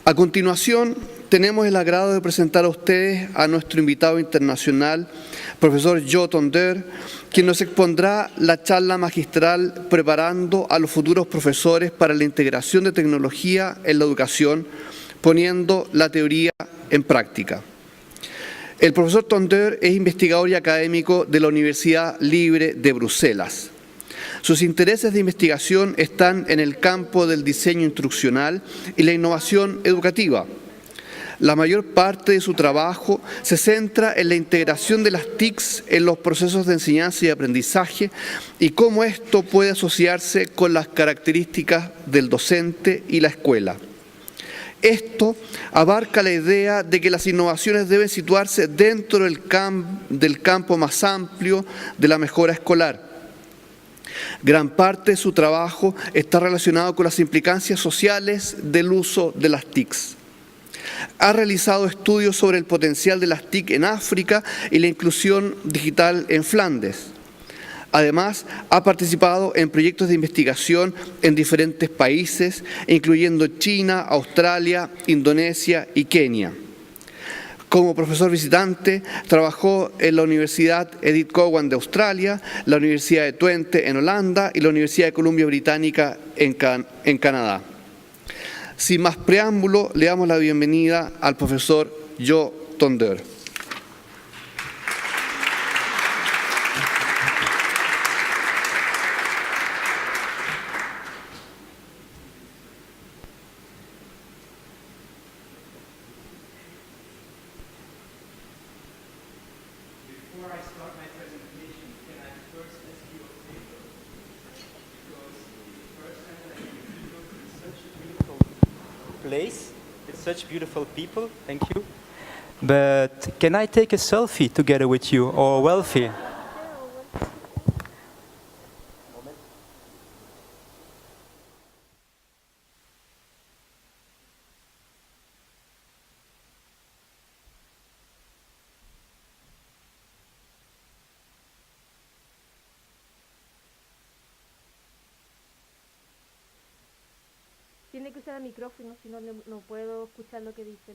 A continuación, tenemos el agrado de presentar a ustedes a nuestro invitado internacional, profesor Jo Tonder, quien nos expondrá la charla magistral Preparando a los futuros profesores para la integración de tecnología en la educación, poniendo la teoría en práctica. El profesor Tonder es investigador y académico de la Universidad Libre de Bruselas. Sus intereses de investigación están en el campo del diseño instruccional y la innovación educativa. La mayor parte de su trabajo se centra en la integración de las TICs en los procesos de enseñanza y aprendizaje y cómo esto puede asociarse con las características del docente y la escuela. Esto abarca la idea de que las innovaciones deben situarse dentro del campo más amplio de la mejora escolar. Gran parte de su trabajo está relacionado con las implicancias sociales del uso de las TICs. Ha realizado estudios sobre el potencial de las TIC en África y la inclusión digital en Flandes. Además, ha participado en proyectos de investigación en diferentes países, incluyendo China, Australia, Indonesia y Kenia. Como profesor visitante, trabajó en la Universidad Edith Cowan de Australia, la Universidad de Twente en Holanda y la Universidad de Columbia Británica en Canadá. Sin más preámbulo, le damos la bienvenida al profesor Jo Tonder. It's such beautiful people, thank you. But can I take a selfie together with you, or wealthy? Tiene que usar el micrófono, si no, no puedo escuchar lo que dice.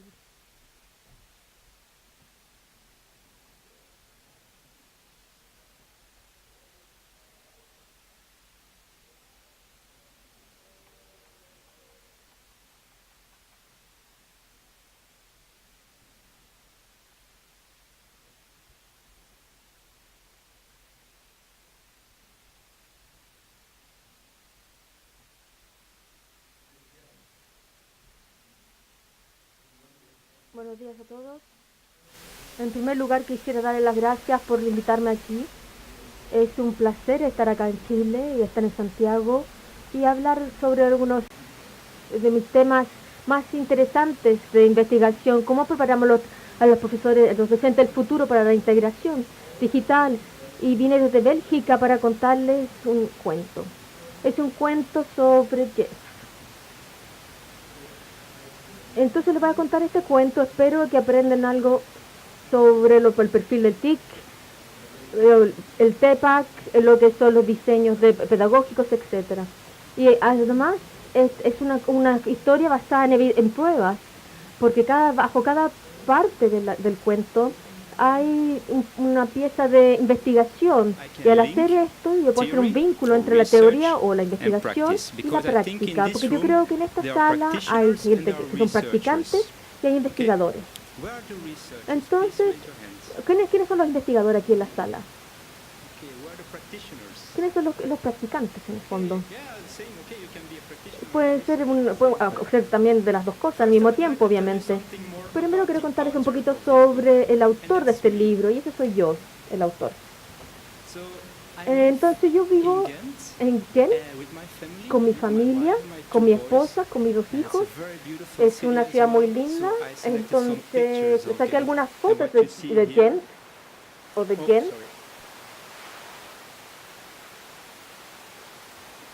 Buenos días a todos. En primer lugar quisiera darles las gracias por invitarme aquí. Es un placer estar acá en Chile y estar en Santiago y hablar sobre algunos de mis temas más interesantes de investigación, cómo preparamos a los profesores, los docentes del futuro para la integración digital. Y vine desde Bélgica para contarles un cuento. Es un cuento sobre Jeff. Entonces les voy a contar este cuento, espero que aprendan algo sobre el perfil del TIC, el TEPAC, lo que son los diseños pedagógicos, etc. Y además es una historia basada en pruebas, porque bajo cada parte del cuento hay una pieza de investigación, y al hacer esto yo puedo hacer un vínculo entre la teoría o la investigación y la práctica, porque yo creo que en esta sala hay gente que son practicantes y hay investigadores. Entonces, ¿quiénes son los investigadores aquí en la sala? ¿Quiénes son los practicantes en el fondo? Puede ser también de las dos cosas al mismo tiempo, obviamente. Primero quiero contarles un poquito sobre el autor de este libro, y ese soy yo, el autor. Entonces yo vivo en Ghent con mi familia, con mi esposa, con mis 2 hijos. Es una ciudad muy linda, entonces saqué algunas fotos de Ghent, o de Ghent.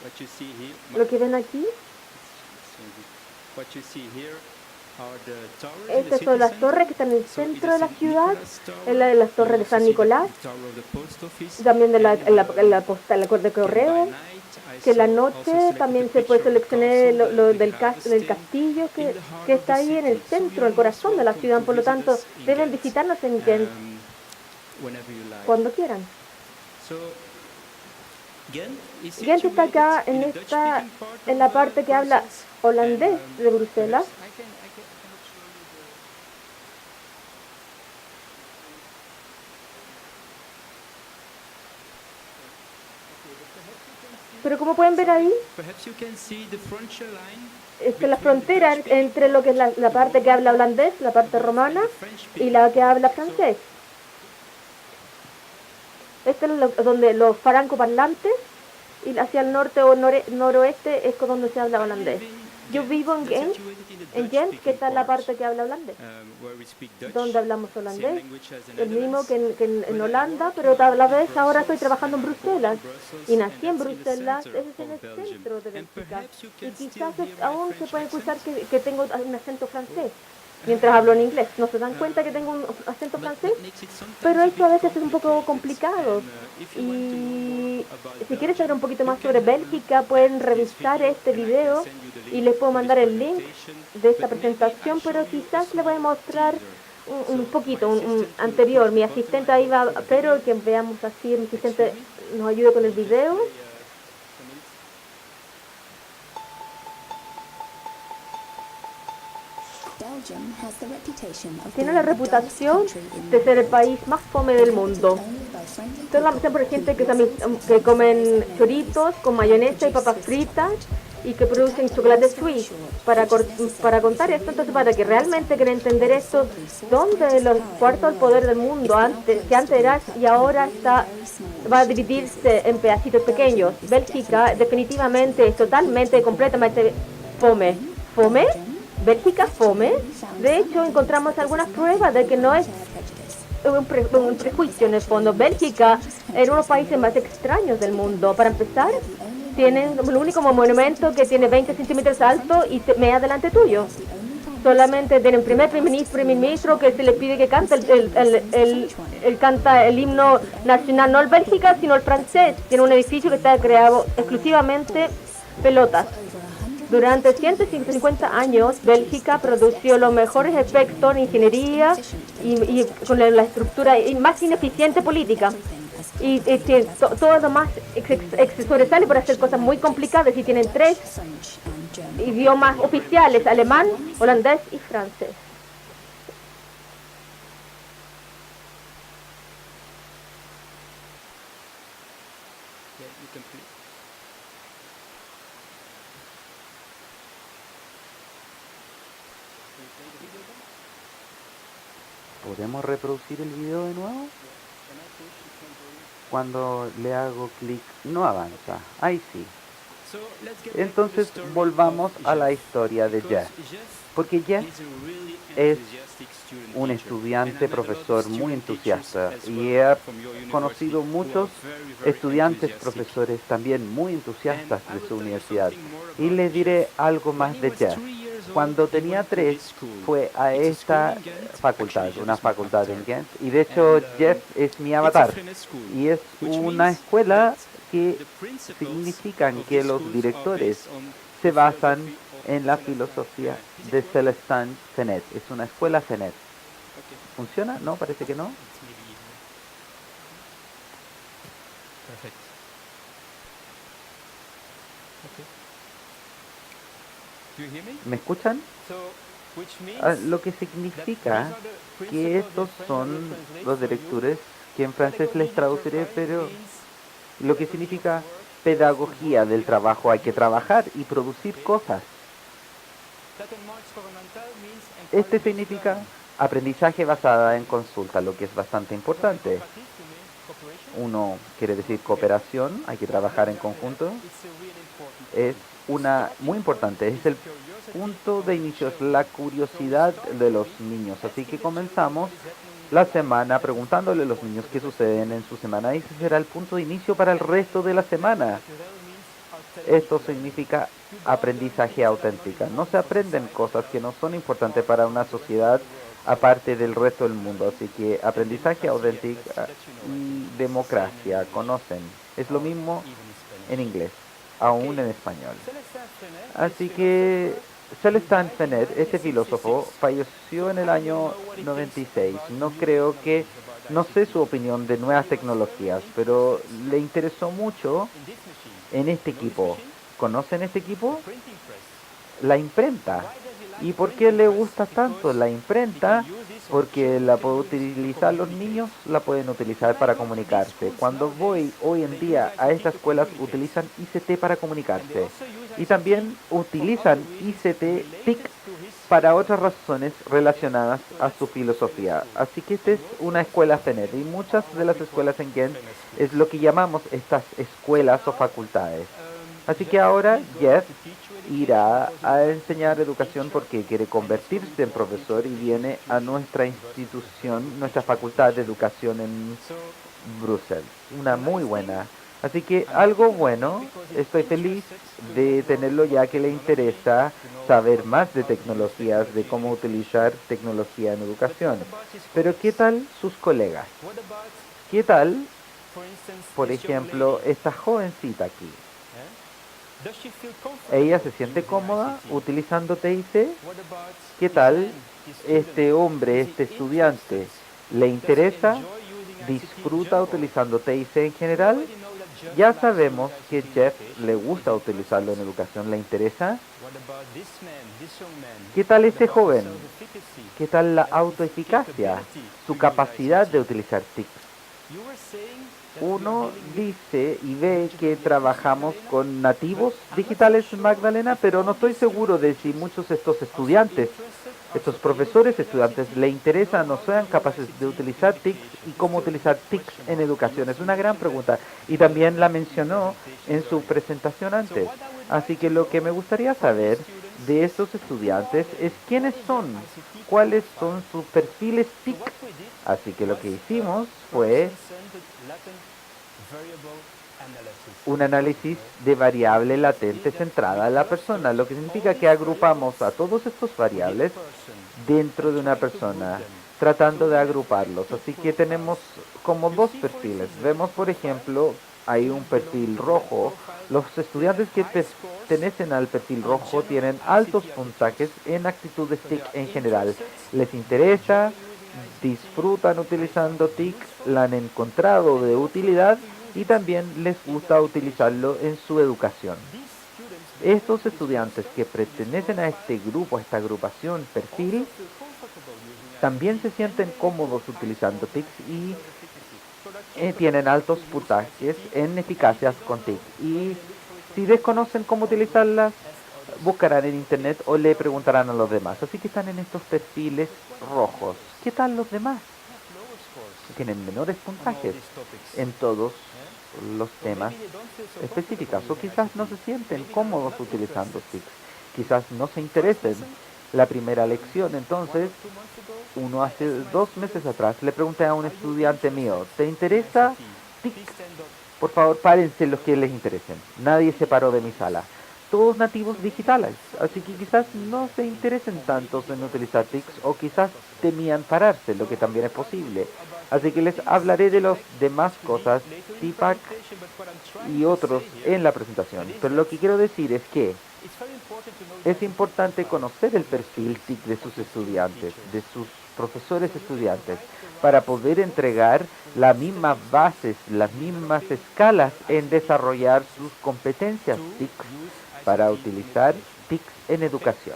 What you see here, Lo que ven aquí Estas son las torres que están en el centro de la ciudad, las torres de San Nicolás, también de la postal, la de correo, que en la noche también se puede seleccionar lo del castillo que está ahí en el centro, el corazón de la ciudad. Por lo tanto, deben visitarnos en Ghent cuando quieran. Ghent está acá en la parte que habla holandés de Bruselas. Pero como pueden ver ahí, la frontera entre lo que es la parte que habla holandés, la parte romana, y la que habla francés. Este es donde los francoparlantes, y hacia el norte o noroeste es donde se habla holandés. Yo vivo en Ghent, que está en la parte que habla holandés, donde hablamos holandés, el mismo que en Holanda, pero a la vez ahora estoy trabajando en Bruselas y nací en Bruselas, ese es en el centro de Bélgica, y quizás aún se puede escuchar que tengo un acento francés mientras hablo en inglés. ¿No se dan cuenta que tengo un acento francés? Pero eso a veces es un poco complicado. Y si quieren saber un poquito más sobre Bélgica, pueden revisar este video y les puedo mandar el link de esta presentación, pero quizás les voy a mostrar un poquito, un anterior. Mi asistente ahí va, pero que veamos así, mi asistente nos ayude con el video. Tiene la reputación de ser el país más fome del mundo. Solamente por gente que comen choritos con mayonesa y papas fritas y que producen chocolate suisse. Para contar esto, entonces para que realmente quieran entender esto, donde los cuartos del poder del mundo, que antes era y ahora va a dividirse en pedacitos pequeños. Bélgica definitivamente es totalmente, completamente fome. ¿Fome? ¿Bélgica fome? De hecho, encontramos algunas pruebas de que no es un prejuicio en el fondo. Bélgica es uno de los países más extraños del mundo. Para empezar, tienen el único monumento que tiene 20 centímetros alto y media delante tuyo. Solamente tienen primer ministro que se le pide que cante canta el himno nacional, no el Bélgica, sino el francés. Tiene un edificio que está creado exclusivamente pelotas. Durante 150 años, Bélgica produjo los mejores efectos en ingeniería y con la estructura más ineficiente política. Y todo lo más sobresale por hacer cosas muy complicadas y tienen 3 idiomas oficiales: alemán, holandés y francés. ¿Podemos reproducir el video de nuevo? Cuando le hago clic no avanza. Ahí sí. Entonces volvamos a la historia de Jeff. Porque Jeff es un estudiante, profesor muy entusiasta. Y he conocido muchos estudiantes, profesores también muy entusiastas de su universidad. Y les diré algo más de Jeff. Cuando tenía 3 fue a esta facultad, una facultad en Ghent, y de hecho Jeff es mi avatar, y es una escuela que significan que los directores se basan en la filosofía de Celestin Senet. Es una escuela Senet. ¿Funciona? No, parece que no. Perfecto. ¿Me escuchan? Lo que significa que estos son los directores, que en francés les traduciré, pero lo que significa pedagogía del trabajo. Hay que trabajar y producir cosas. Este significa aprendizaje basada en consulta, lo que es bastante importante. Uno quiere decir cooperación, hay que trabajar en conjunto. Es muy importante, es el punto de inicio, es la curiosidad de los niños. Así que comenzamos la semana preguntándole a los niños qué suceden en su semana, y ese será el punto de inicio para el resto de la semana. Esto significa aprendizaje auténtica. No se aprenden cosas que no son importantes para una sociedad aparte del resto del mundo. Así que aprendizaje auténtico y democracia, conocen. Es lo mismo en inglés, aún en español. Así que Celestin Fenner, este filósofo, falleció en el año 96. No sé su opinión de nuevas tecnologías, pero le interesó mucho en este equipo. ¿Conocen este equipo? La imprenta. ¿Y por qué le gusta tanto la imprenta? Porque la pueden utilizar los niños, la pueden utilizar para comunicarse. Cuando voy hoy en día a estas escuelas utilizan ICT para comunicarse. Y también utilizan ICT TIC para otras razones relacionadas a su filosofía. Así que esta es una escuela Fenner y muchas de las escuelas en Ghent es lo que llamamos estas escuelas o facultades. Así que ahora Jeff irá a enseñar educación porque quiere convertirse en profesor y viene a nuestra institución, nuestra facultad de educación en Bruselas. Una muy buena. Así que algo bueno, estoy feliz de tenerlo ya que le interesa saber más de tecnologías, de cómo utilizar tecnología en educación. Pero ¿qué tal sus colegas? ¿Qué tal, por ejemplo, esta jovencita aquí? ¿Ella se siente cómoda utilizando TIC? ¿Qué tal este hombre, este estudiante? ¿Le interesa? ¿Disfruta utilizando TIC en general? Ya sabemos que Jeff le gusta utilizarlo en educación. ¿Le interesa? ¿Qué tal este joven? ¿Qué tal la autoeficacia? Su capacidad de utilizar TIC. Uno dice y ve que trabajamos con nativos digitales, Magdalena, pero no estoy seguro de si muchos de estos estudiantes, estos profesores estudiantes, le interesan o sean capaces de utilizar TICs y cómo utilizar TICs en educación. Es una gran pregunta y también la mencionó en su presentación antes. Así que lo que me gustaría saber de estos estudiantes es quiénes son, cuáles son sus perfiles TIC. Así que lo que hicimos fue un análisis de variable latente centrada en la persona, lo que significa que agrupamos a todos estos variables dentro de una persona, tratando de agruparlos. Así que tenemos como dos perfiles. Vemos, por ejemplo, hay un perfil rojo. Los estudiantes que pertenecen al perfil rojo tienen altos puntajes en actitudes TIC en general. Les interesa, disfrutan utilizando TIC, la han encontrado de utilidad y también les gusta utilizarlo en su educación. Estos estudiantes que pertenecen a este grupo, a esta agrupación perfil, también se sienten cómodos utilizando TIC y tienen altos puntajes en eficacias con TIC. Y si desconocen cómo utilizarlas, buscarán en internet o le preguntarán a los demás. Así que están en estos perfiles rojos. ¿Qué tal los demás? Tienen menores puntajes en todos los temas específicos o quizás no se sienten cómodos utilizando TIC. Quizás no se interesen la primera lección. Entonces, hace 2 meses atrás le pregunté a un estudiante mío, ¿te interesa TIC? Por favor, párense los que les interesen. Nadie se paró de mi sala. Todos nativos digitales, así que quizás no se interesen tanto en utilizar TICs o quizás temían pararse, lo que también es posible. Así que les hablaré de las demás cosas, TIPAC y otros en la presentación. Pero lo que quiero decir es que es importante conocer el perfil TIC de sus estudiantes, de sus profesores estudiantes, para poder entregar las mismas bases, las mismas escalas en desarrollar sus competencias TIC para utilizar TICs en educación.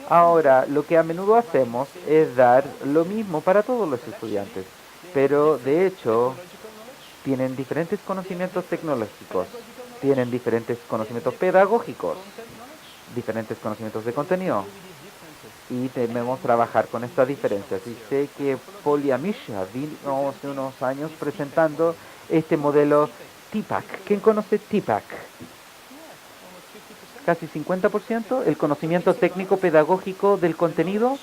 Ahora, lo que a menudo hacemos es dar lo mismo para todos los estudiantes, pero de hecho tienen diferentes conocimientos tecnológicos, tienen diferentes conocimientos pedagógicos, diferentes conocimientos de contenido, y debemos trabajar con estas diferencias. Y sé que Polya Misha vino hace unos años presentando este modelo TIPAC. ¿Quién conoce TIPAC? Casi 50%, el conocimiento técnico pedagógico del contenido.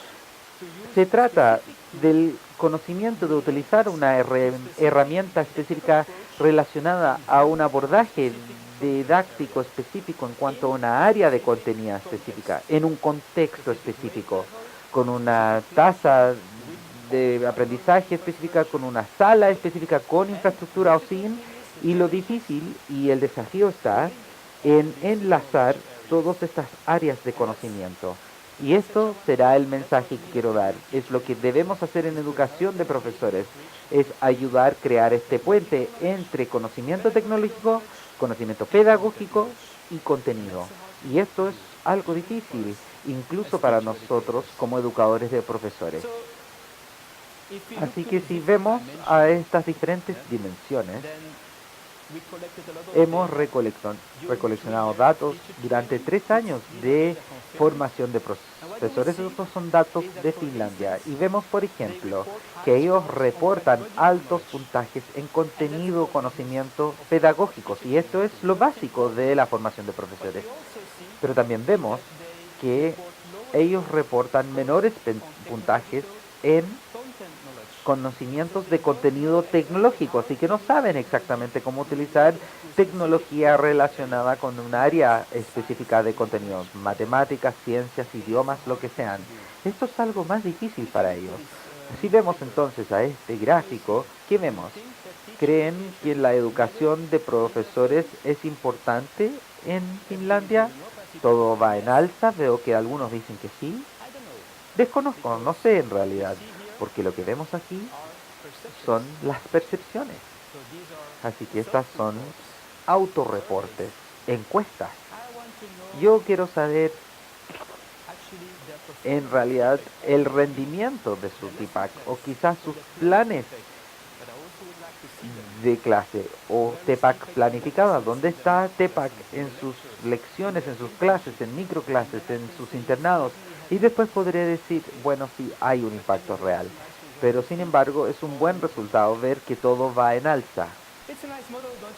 Se trata del conocimiento de utilizar una herramienta específica relacionada a un abordaje didáctico específico en cuanto a una área de contenido específica, en un contexto específico, con una tasa de aprendizaje específica, con una sala específica, con infraestructura o sin, y lo difícil y el desafío está en enlazar todas estas áreas de conocimiento. Y esto será el mensaje que quiero dar. Es lo que debemos hacer en educación de profesores. Es ayudar a crear este puente entre conocimiento tecnológico, conocimiento pedagógico y contenido. Y esto es algo difícil, incluso para nosotros como educadores de profesores. Así que si vemos a estas diferentes dimensiones, hemos recoleccionado datos durante 3 años de formación de profesores. Estos son datos de Finlandia. Y vemos, por ejemplo, que ellos reportan altos puntajes en contenido, conocimiento pedagógicos. Y esto es lo básico de la formación de profesores. Pero también vemos que ellos reportan menores puntajes en conocimientos de contenido tecnológico, así que no saben exactamente cómo utilizar tecnología relacionada con un área específica de contenidos, matemáticas, ciencias, idiomas, lo que sean. Esto es algo más difícil para ellos. Si vemos entonces a este gráfico, ¿qué vemos? ¿Creen que la educación de profesores es importante en Finlandia? ¿Todo va en alza? Veo que algunos dicen que sí. Desconozco, no sé en realidad, porque lo que vemos aquí son las percepciones. Así que estas son autorreportes, encuestas. Yo quiero saber en realidad el rendimiento de su TPAC o quizás sus planes de clase o TPAC planificada. ¿Dónde está TPAC en sus lecciones, en sus clases, en microclases, en sus internados? Y después podré decir, bueno, sí, hay un impacto real. Pero sin embargo, es un buen resultado ver que todo va en alza.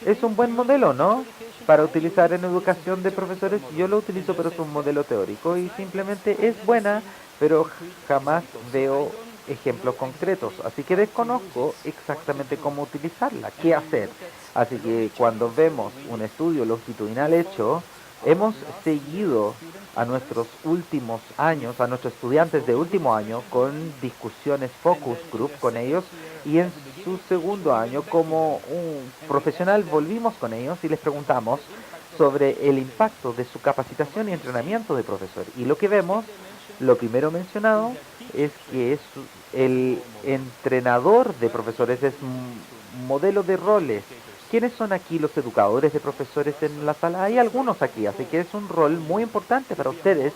Es un buen modelo, ¿no? Para utilizar en educación de profesores, yo lo utilizo, pero es un modelo teórico y simplemente es buena, pero jamás veo ejemplos concretos. Así que desconozco exactamente cómo utilizarla, qué hacer. Así que cuando vemos un estudio longitudinal hecho, hemos seguido a nuestros últimos años, a nuestros estudiantes de último año, con discusiones focus group con ellos, y en su segundo año como un profesional volvimos con ellos y les preguntamos sobre el impacto de su capacitación y entrenamiento de profesor. Y lo que vemos, lo primero mencionado, es que el entrenador de profesores es un modelo de roles. ¿Quiénes son aquí los educadores de profesores en la sala? Hay algunos aquí, así que es un rol muy importante para ustedes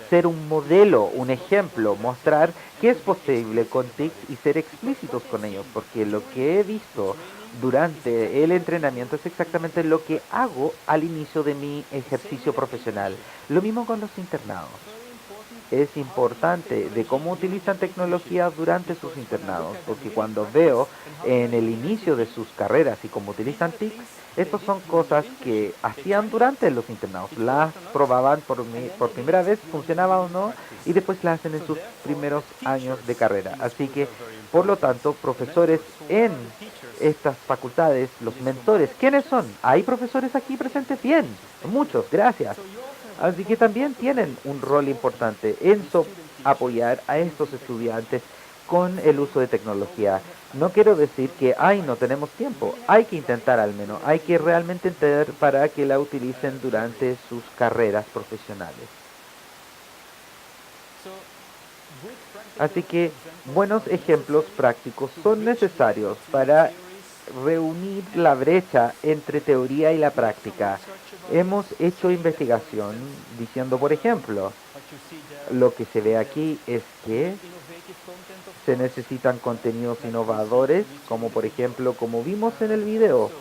ser un modelo, un ejemplo, mostrar que es posible con TICs y ser explícitos con ellos, porque lo que he visto durante el entrenamiento es exactamente lo que hago al inicio de mi ejercicio profesional. Lo mismo con los internados. Es importante de cómo utilizan tecnología durante sus internados, porque cuando veo en el inicio de sus carreras y cómo utilizan TICs, estas son cosas que hacían durante los internados, las probaban por primera vez, funcionaba o no, y después las hacen en sus primeros años de carrera. Así que, por lo tanto, profesores en estas facultades, los mentores, ¿quiénes son? ¿Hay profesores aquí presentes? Bien, muchos, gracias. Así que también tienen un rol importante en apoyar a estos estudiantes con el uso de tecnología. No quiero decir que, no tenemos tiempo. Hay que intentar al menos. Hay que realmente entender para que la utilicen durante sus carreras profesionales. Así que buenos ejemplos prácticos son necesarios para reunir la brecha entre teoría y la práctica. Hemos hecho investigación diciendo, por ejemplo, lo que se ve aquí es que se necesitan contenidos innovadores, como por ejemplo, como vimos en el video.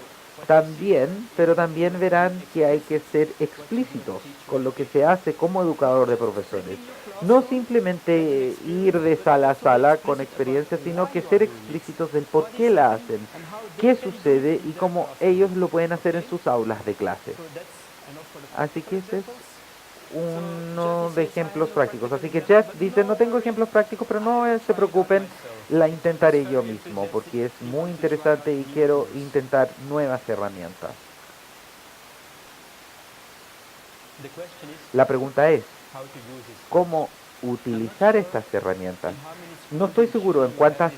También, pero también verán que hay que ser explícitos con lo que se hace como educador de profesores. No simplemente ir de sala a sala con experiencia, sino que ser explícitos del por qué la hacen, qué sucede y cómo ellos lo pueden hacer en sus aulas de clase. Así que ese es uno de ejemplos prácticos. Así que Jeff dice, no tengo ejemplos prácticos, pero no se preocupen, la intentaré yo mismo porque es muy interesante y quiero intentar nuevas herramientas. La pregunta es, ¿cómo utilizar estas herramientas? No estoy seguro en cuántas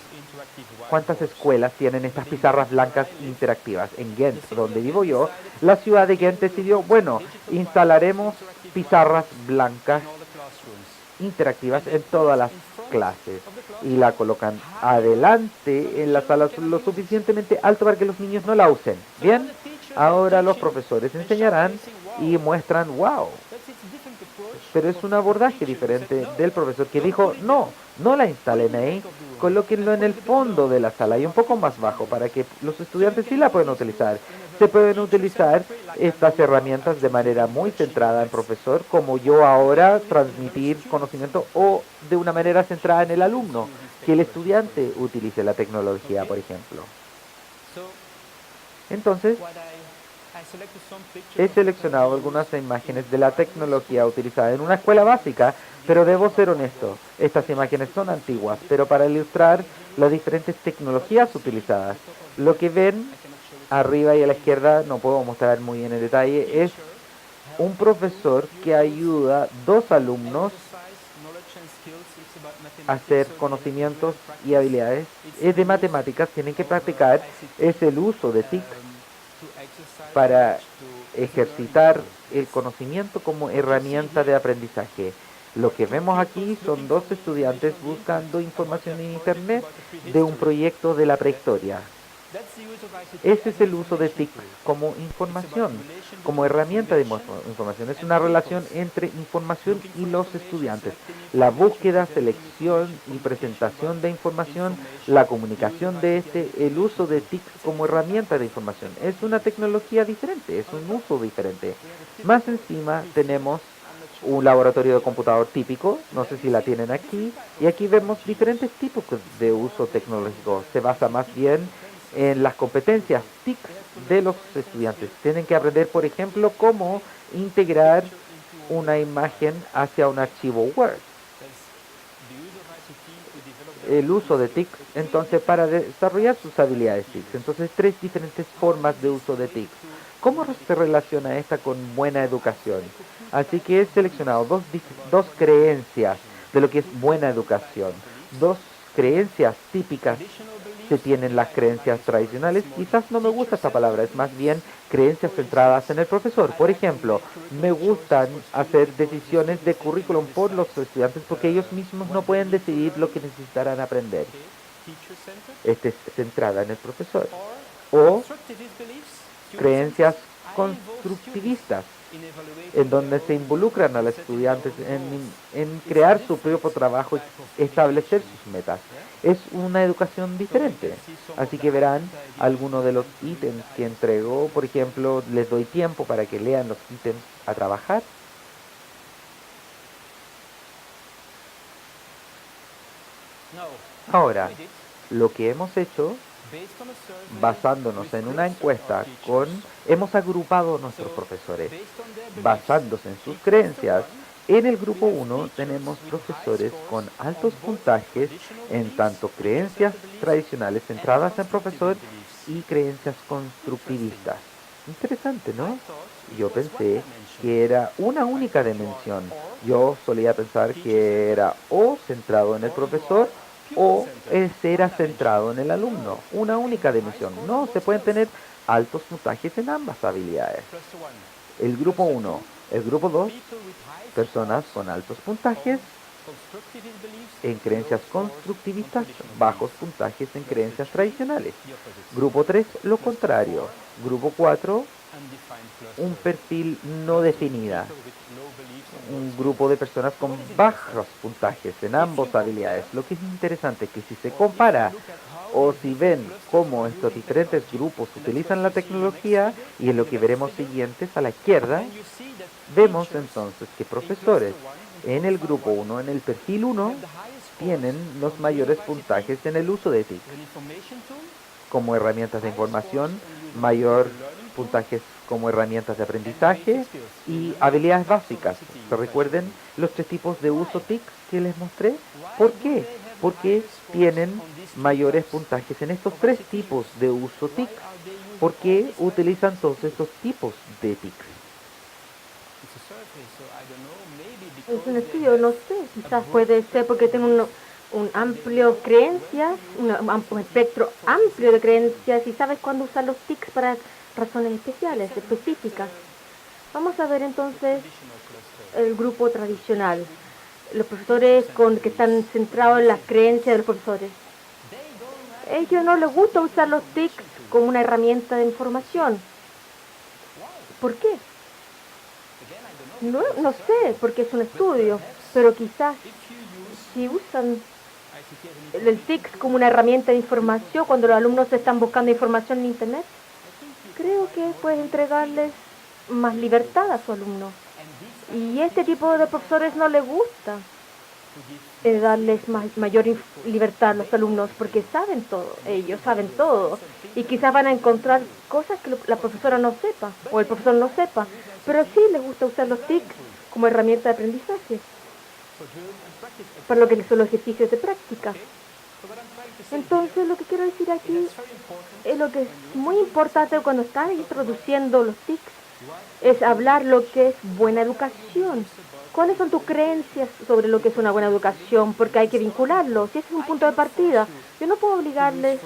escuelas tienen estas pizarras blancas interactivas. En Ghent, donde vivo yo, la ciudad de Ghent decidió, bueno, instalaremos pizarras blancas interactivas en todas las clases y la colocan adelante en la sala lo suficientemente alto para que los niños no la usen. Bien, ahora los profesores enseñarán y muestran, wow, pero es un abordaje diferente del profesor que dijo, no la instalen ahí, colóquenlo en el fondo de la sala y un poco más bajo para que los estudiantes sí la puedan utilizar. Se pueden utilizar estas herramientas de manera muy centrada en profesor, como yo ahora transmitir conocimiento, o de una manera centrada en el alumno, que el estudiante utilice la tecnología, por ejemplo. Entonces, he seleccionado algunas imágenes de la tecnología utilizada en una escuela básica, pero debo ser honesto, estas imágenes son antiguas, pero para ilustrar las diferentes tecnologías utilizadas. Lo que ven arriba y a la izquierda, no puedo mostrar muy bien en detalle, es un profesor que ayuda a dos alumnos a hacer conocimientos y habilidades. Es de matemáticas, tienen que practicar, es el uso de TIC para ejercitar el conocimiento como herramienta de aprendizaje. Lo que vemos aquí son dos estudiantes buscando información en Internet de un proyecto de la prehistoria. Ese es el uso de TIC como información, como herramienta de información. Es una relación entre información y los estudiantes. La búsqueda, selección y presentación de información, la comunicación de el uso de TIC como herramienta de información. Es una tecnología diferente, es un uso diferente. Más encima tenemos un laboratorio de computador típico, no sé si la tienen aquí, y aquí vemos diferentes tipos de uso tecnológico. Se basa más bien en las competencias TIC de los estudiantes. Tienen que aprender, por ejemplo, cómo integrar una imagen hacia un archivo Word. El uso de TIC, entonces, para desarrollar sus habilidades TIC. Entonces, tres diferentes formas de uso de TIC. ¿Cómo se relaciona esta con buena educación? Así que he seleccionado dos creencias de lo que es buena educación. Dos creencias típicas. Se tienen las creencias tradicionales, quizás no me gusta esta palabra, es más bien creencias centradas en el profesor. Por ejemplo, me gustan hacer decisiones de currículum por los estudiantes porque ellos mismos no pueden decidir lo que necesitarán aprender. Esta es centrada en el profesor. O creencias constructivistas, en donde se involucran a los estudiantes en crear su propio trabajo y establecer sus metas. Es una educación diferente. Así que verán algunos de los ítems que entrego. Por ejemplo, les doy tiempo para que lean los ítems a trabajar. Ahora, lo que hemos hecho, basándonos en una encuesta hemos agrupado a nuestros profesores, basándose en sus creencias. En el grupo 1 tenemos profesores con altos puntajes en tanto creencias tradicionales centradas en profesor y creencias constructivistas. Interesante, ¿no? Yo pensé que era una única dimensión. Yo solía pensar que era o centrado en el profesor o era centrado en el alumno. Una única dimensión. No, se pueden tener altos puntajes en ambas habilidades. El grupo 1. El grupo 2, personas con altos puntajes en creencias constructivistas, bajos puntajes en creencias tradicionales. Grupo 3, lo contrario. Grupo 4, un perfil no definida. Un grupo de personas con bajos puntajes en ambas habilidades. Lo que es interesante es que si se compara o si ven cómo estos diferentes grupos utilizan la tecnología, y en lo que veremos siguientes a la izquierda, vemos entonces que profesores en el grupo 1, en el perfil 1, tienen los mayores puntajes en el uso de TIC. Como herramientas de información, mayor puntajes como herramientas de aprendizaje y habilidades básicas. ¿Se recuerden los tres tipos de uso TIC que les mostré? ¿Por qué? porque tienen mayores puntajes en estos tres tipos de uso TIC. ¿Por qué utilizan todos estos tipos de TIC? Es un estudio, no sé, quizás puede ser porque tengo un amplio creencias, un espectro amplio de creencias y sabes cuándo usar los TICs para razones especiales, específicas. Vamos a ver entonces el grupo tradicional, los profesores que están centrados en las creencias de los profesores. A ellos no les gusta usar los TICs como una herramienta de información. ¿Por qué? No sé, porque es un estudio, pero quizás si usan el TIC como una herramienta de información cuando los alumnos están buscando información en Internet, creo que puede entregarles más libertad a su alumno. Y este tipo de profesores no les gusta darles mayor libertad a los alumnos porque saben todo, ellos saben todo. Y quizás van a encontrar cosas que la profesora no sepa o el profesor no sepa, pero sí les gusta usar los TIC como herramienta de aprendizaje para lo que son los ejercicios de práctica. Entonces, lo que quiero decir aquí es lo que es muy importante cuando están introduciendo los TICs, es hablar lo que es buena educación. ¿Cuáles son tus creencias sobre lo que es una buena educación? Porque hay que vincularlo. Si ese es un punto de partida, yo no puedo obligarles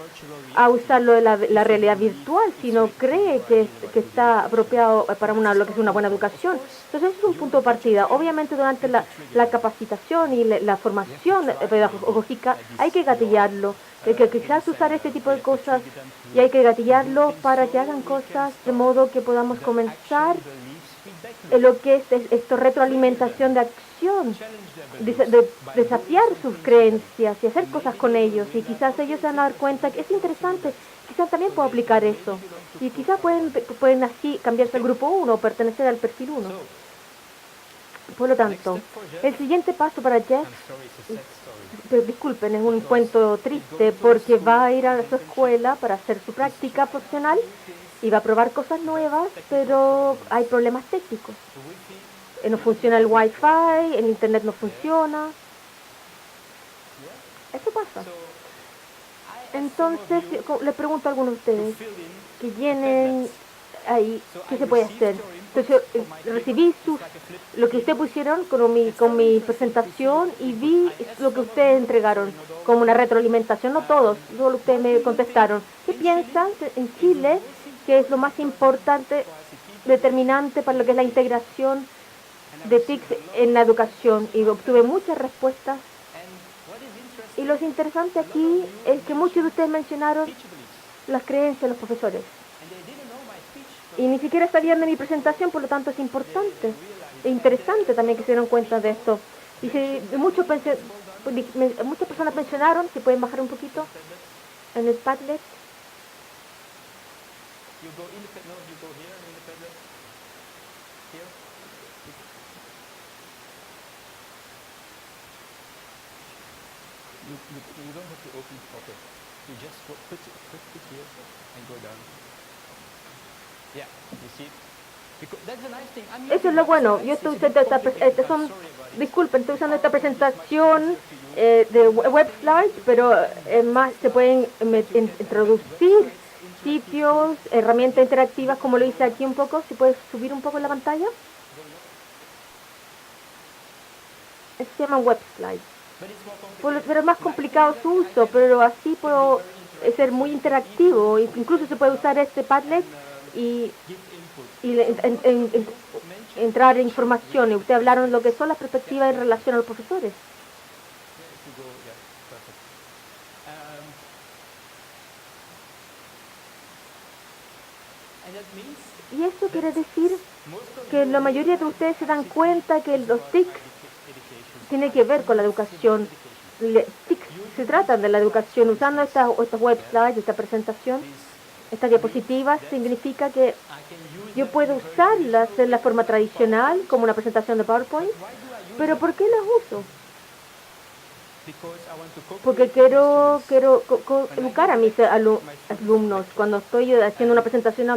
a usarlo de la realidad virtual si no cree que está apropiado para lo que es una buena educación. Entonces, ese es un punto de partida. Obviamente, durante la capacitación y la formación pedagógica hay que gatillarlo. Hay que quizás usar este tipo de cosas y hay que gatillarlo para que hagan cosas de modo que podamos comenzar en lo que es esto, retroalimentación de acción, de desafiar sus creencias y hacer cosas con ellos. Y quizás ellos se van a dar cuenta que es interesante, quizás también puedo aplicar eso. Y quizás pueden así cambiarse al grupo 1 o pertenecer al perfil 1. Por lo tanto, el siguiente paso para Jeff, disculpen, es un cuento triste porque va a ir a su escuela para hacer su práctica profesional y va a probar cosas nuevas, pero hay problemas técnicos. No funciona el Wi-Fi, el Internet no funciona. Eso pasa. Entonces, les pregunto a algunos de ustedes que llenen ahí, ¿qué se puede hacer? Entonces, recibí lo que ustedes pusieron con mi presentación y vi lo que ustedes entregaron como una retroalimentación, no todos, solo ustedes me contestaron. ¿Qué piensan en Chile que es lo más importante, determinante para lo que es la integración de TICs en la educación? Y obtuve muchas respuestas. Y lo interesante aquí es que muchos de ustedes mencionaron las creencias de los profesores. Y ni siquiera sabían de mi presentación, por lo tanto es importante e interesante también que se dieron cuenta de esto. Dice, muchas personas mencionaron, si pueden bajar un poquito en el Padlet. You don't have to open. Okay. You just put it here and go down. Yeah, you see. That's a nice thing. Eso es lo bueno. Yo estoy usando disculpen, estoy usando esta presentación de web slides, pero más se pueden introducir sitios, herramientas interactivas, como lo hice aquí un poco. Si puedes subir un poco la pantalla. Esto se llama web slides. Pero es más complicado su uso, pero así puedo ser muy interactivo. Incluso se puede usar este Padlet y entrar en información. Y ustedes hablaron de lo que son las perspectivas en relación a los profesores. Y eso quiere decir que la mayoría de ustedes se dan cuenta que los TICs tienen que ver con la educación. TICs se tratan de la educación. Usando estas web slides, esta presentación, estas diapositivas, significa que yo puedo usarlas en la forma tradicional, como una presentación de PowerPoint. ¿Pero por qué las uso? Porque quiero educar a mis alumnos. Cuando estoy haciendo una presentación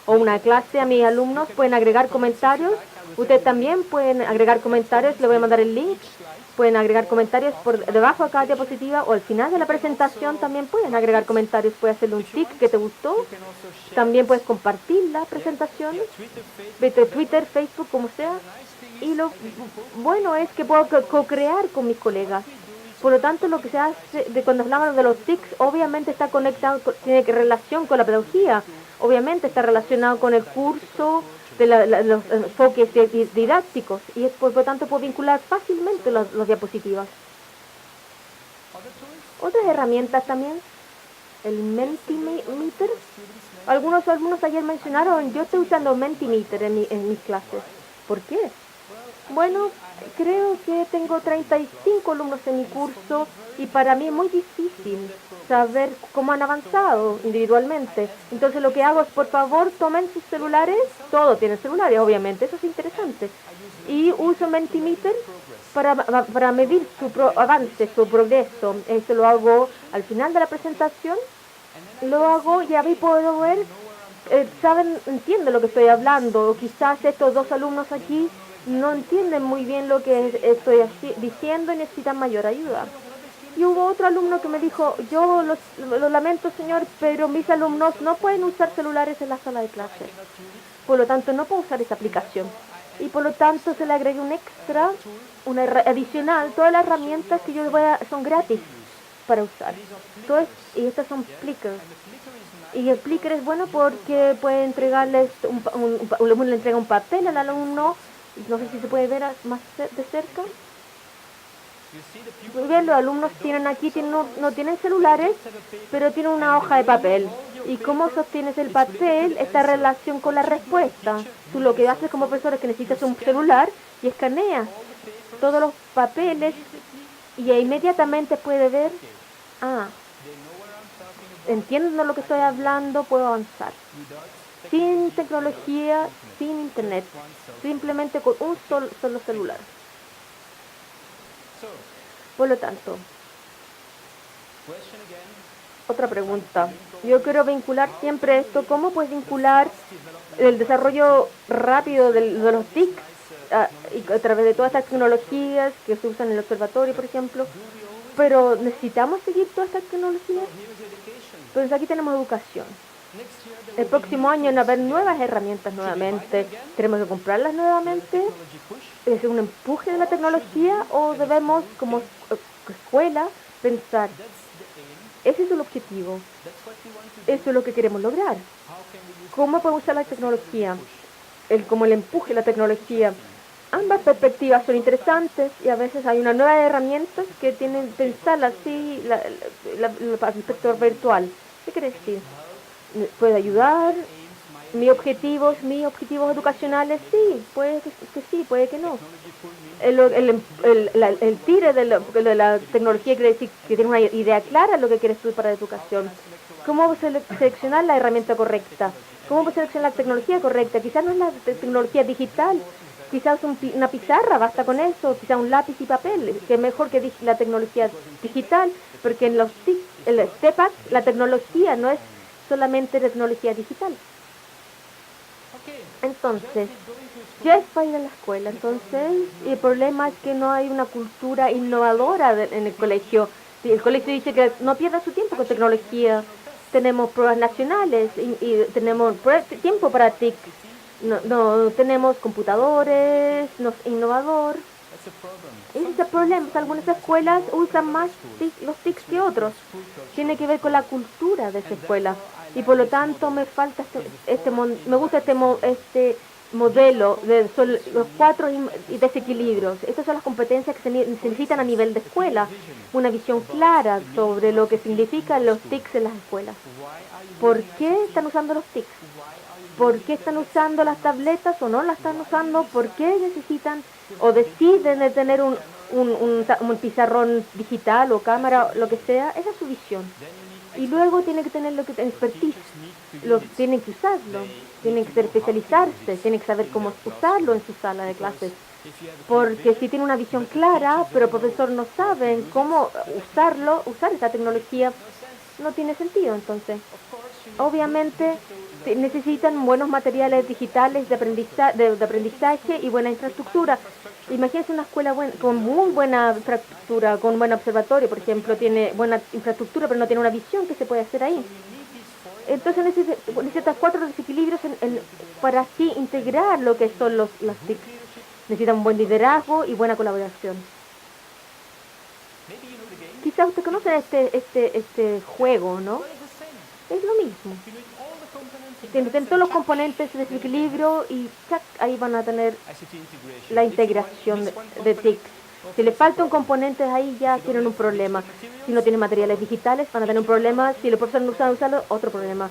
o una clase a mis alumnos, pueden agregar comentarios. Ustedes también pueden agregar comentarios. Les voy a mandar el link. Pueden agregar comentarios por debajo de cada diapositiva o al final de la presentación también pueden agregar comentarios. Puedes hacerle un tic que te gustó. También puedes compartir la presentación, Twitter, Facebook, como sea. Y lo bueno es que puedo co-crear con mis colegas. Por lo tanto, lo que se hace cuando hablamos de los TICs, obviamente está conectado, tiene relación con la pedagogía. Obviamente está relacionado con el curso de los enfoques didácticos y por lo tanto puedo vincular fácilmente los diapositivas. Otras herramientas también, el Mentimeter. Algunos alumnos ayer mencionaron, yo estoy usando Mentimeter en mis clases. ¿Por qué? Bueno, creo que tengo 35 alumnos en mi curso y para mí es muy difícil saber cómo han avanzado individualmente. Entonces lo que hago es, por favor, tomen sus celulares, todos tienen celulares, obviamente, eso es interesante. Y uso Mentimeter para medir su avance, su progreso. Eso lo hago al final de la presentación, lo hago y ahí puedo ver, entienden lo que estoy hablando, o quizás estos dos alumnos aquí no entienden muy bien lo que estoy diciendo y necesitan mayor ayuda. Y hubo otro alumno que me dijo, yo lo lamento, señor, pero mis alumnos no pueden usar celulares en la sala de clases. Por lo tanto, no puedo usar esa aplicación. Y por lo tanto, se le agregué un extra, una adicional. Todas las herramientas que yo son gratis para usar. Y estas son Plickr. Y el Plickr es bueno porque puede entregarles le entrega un papel al alumno. No sé si se puede ver más de cerca. Muy bien, los alumnos no tienen celulares, pero tienen una hoja de papel. ¿Y cómo sostienes el papel? Esta en relación con la respuesta. Tú lo que haces como profesor es que necesitas un celular y escaneas todos los papeles y inmediatamente puede ver, entiendo lo que estoy hablando, puedo avanzar. Sin tecnología, sin internet, simplemente con un solo celular. Por lo tanto, otra pregunta. Yo quiero vincular siempre esto. ¿Cómo puedes vincular el desarrollo rápido de los TIC a través de todas estas tecnologías que se usan en el observatorio, por ejemplo? Pero ¿necesitamos seguir todas estas tecnologías? Pues aquí tenemos educación. El próximo año van a haber nuevas herramientas nuevamente. ¿Tenemos que comprarlas nuevamente? ¿Es un empuje de la tecnología o debemos como escuela pensar? Ese es el objetivo. Eso es lo que queremos lograr. ¿Cómo podemos usar la tecnología? Como el empuje de la tecnología. Ambas perspectivas son interesantes y a veces hay una nueva herramientas que tienen que pensar así el aspecto virtual. ¿Qué quiere decir? ¿Puede ayudar? ¿Mis objetivos educacionales? Sí, puede que sí, puede que no. El tire de la tecnología quiere decir que tiene una idea clara de lo que quieres tú para la educación. ¿Cómo seleccionar la herramienta correcta? ¿Cómo seleccionar la tecnología correcta? Quizás no es la tecnología digital, quizás una pizarra, basta con eso, quizás un lápiz y papel, que es mejor que la tecnología digital, porque en el TEPAC la tecnología no es solamente tecnología digital. Entonces, Jeff va a ir a la escuela, entonces el problema es que no hay una cultura innovadora en el colegio. El colegio dice que no pierda su tiempo con tecnología. Tenemos pruebas nacionales y tenemos tiempo para TIC. No tenemos computadores, no es innovador. Ese es el problema. Algunas escuelas usan más los TICs que otros. Tiene que ver con la cultura de esa escuela. Y por lo tanto me falta me gusta este modelo de los 4 desequilibrios. Estas son las competencias que se necesitan a nivel de escuela. Una visión clara sobre lo que significan los TICs en las escuelas. ¿Por qué están usando los TICs? ¿Por qué están usando las tabletas o no las están usando? ¿Por qué necesitan o deciden de tener un pizarrón digital o cámara, lo que sea? Esa es su visión. Y luego tienen que tener lo que expertise, tienen que usarlo, tienen que especializarse, tienen que saber cómo usarlo en su sala de clases. Porque si tiene una visión clara, pero el profesor no sabe cómo usar esa tecnología, no tiene sentido. Entonces, obviamente necesitan buenos materiales digitales de aprendizaje y buena infraestructura. Imagínense una escuela con muy buena infraestructura, con un buen observatorio, por ejemplo, tiene buena infraestructura, pero no tiene una visión que se puede hacer ahí. Entonces necesitas 4 desequilibrios para así integrar lo que son las TIC. Necesitan un buen liderazgo y buena colaboración. Quizás usted conoce este juego, ¿no? Es lo mismo. Tienen todos los componentes de desequilibrio y ¡chac! Ahí van a tener la integración de TIC. Si les falta un componente ahí ya tienen un problema. Si no tienen materiales digitales van a tener un problema. Si los profesores no saben usarlo, otro problema.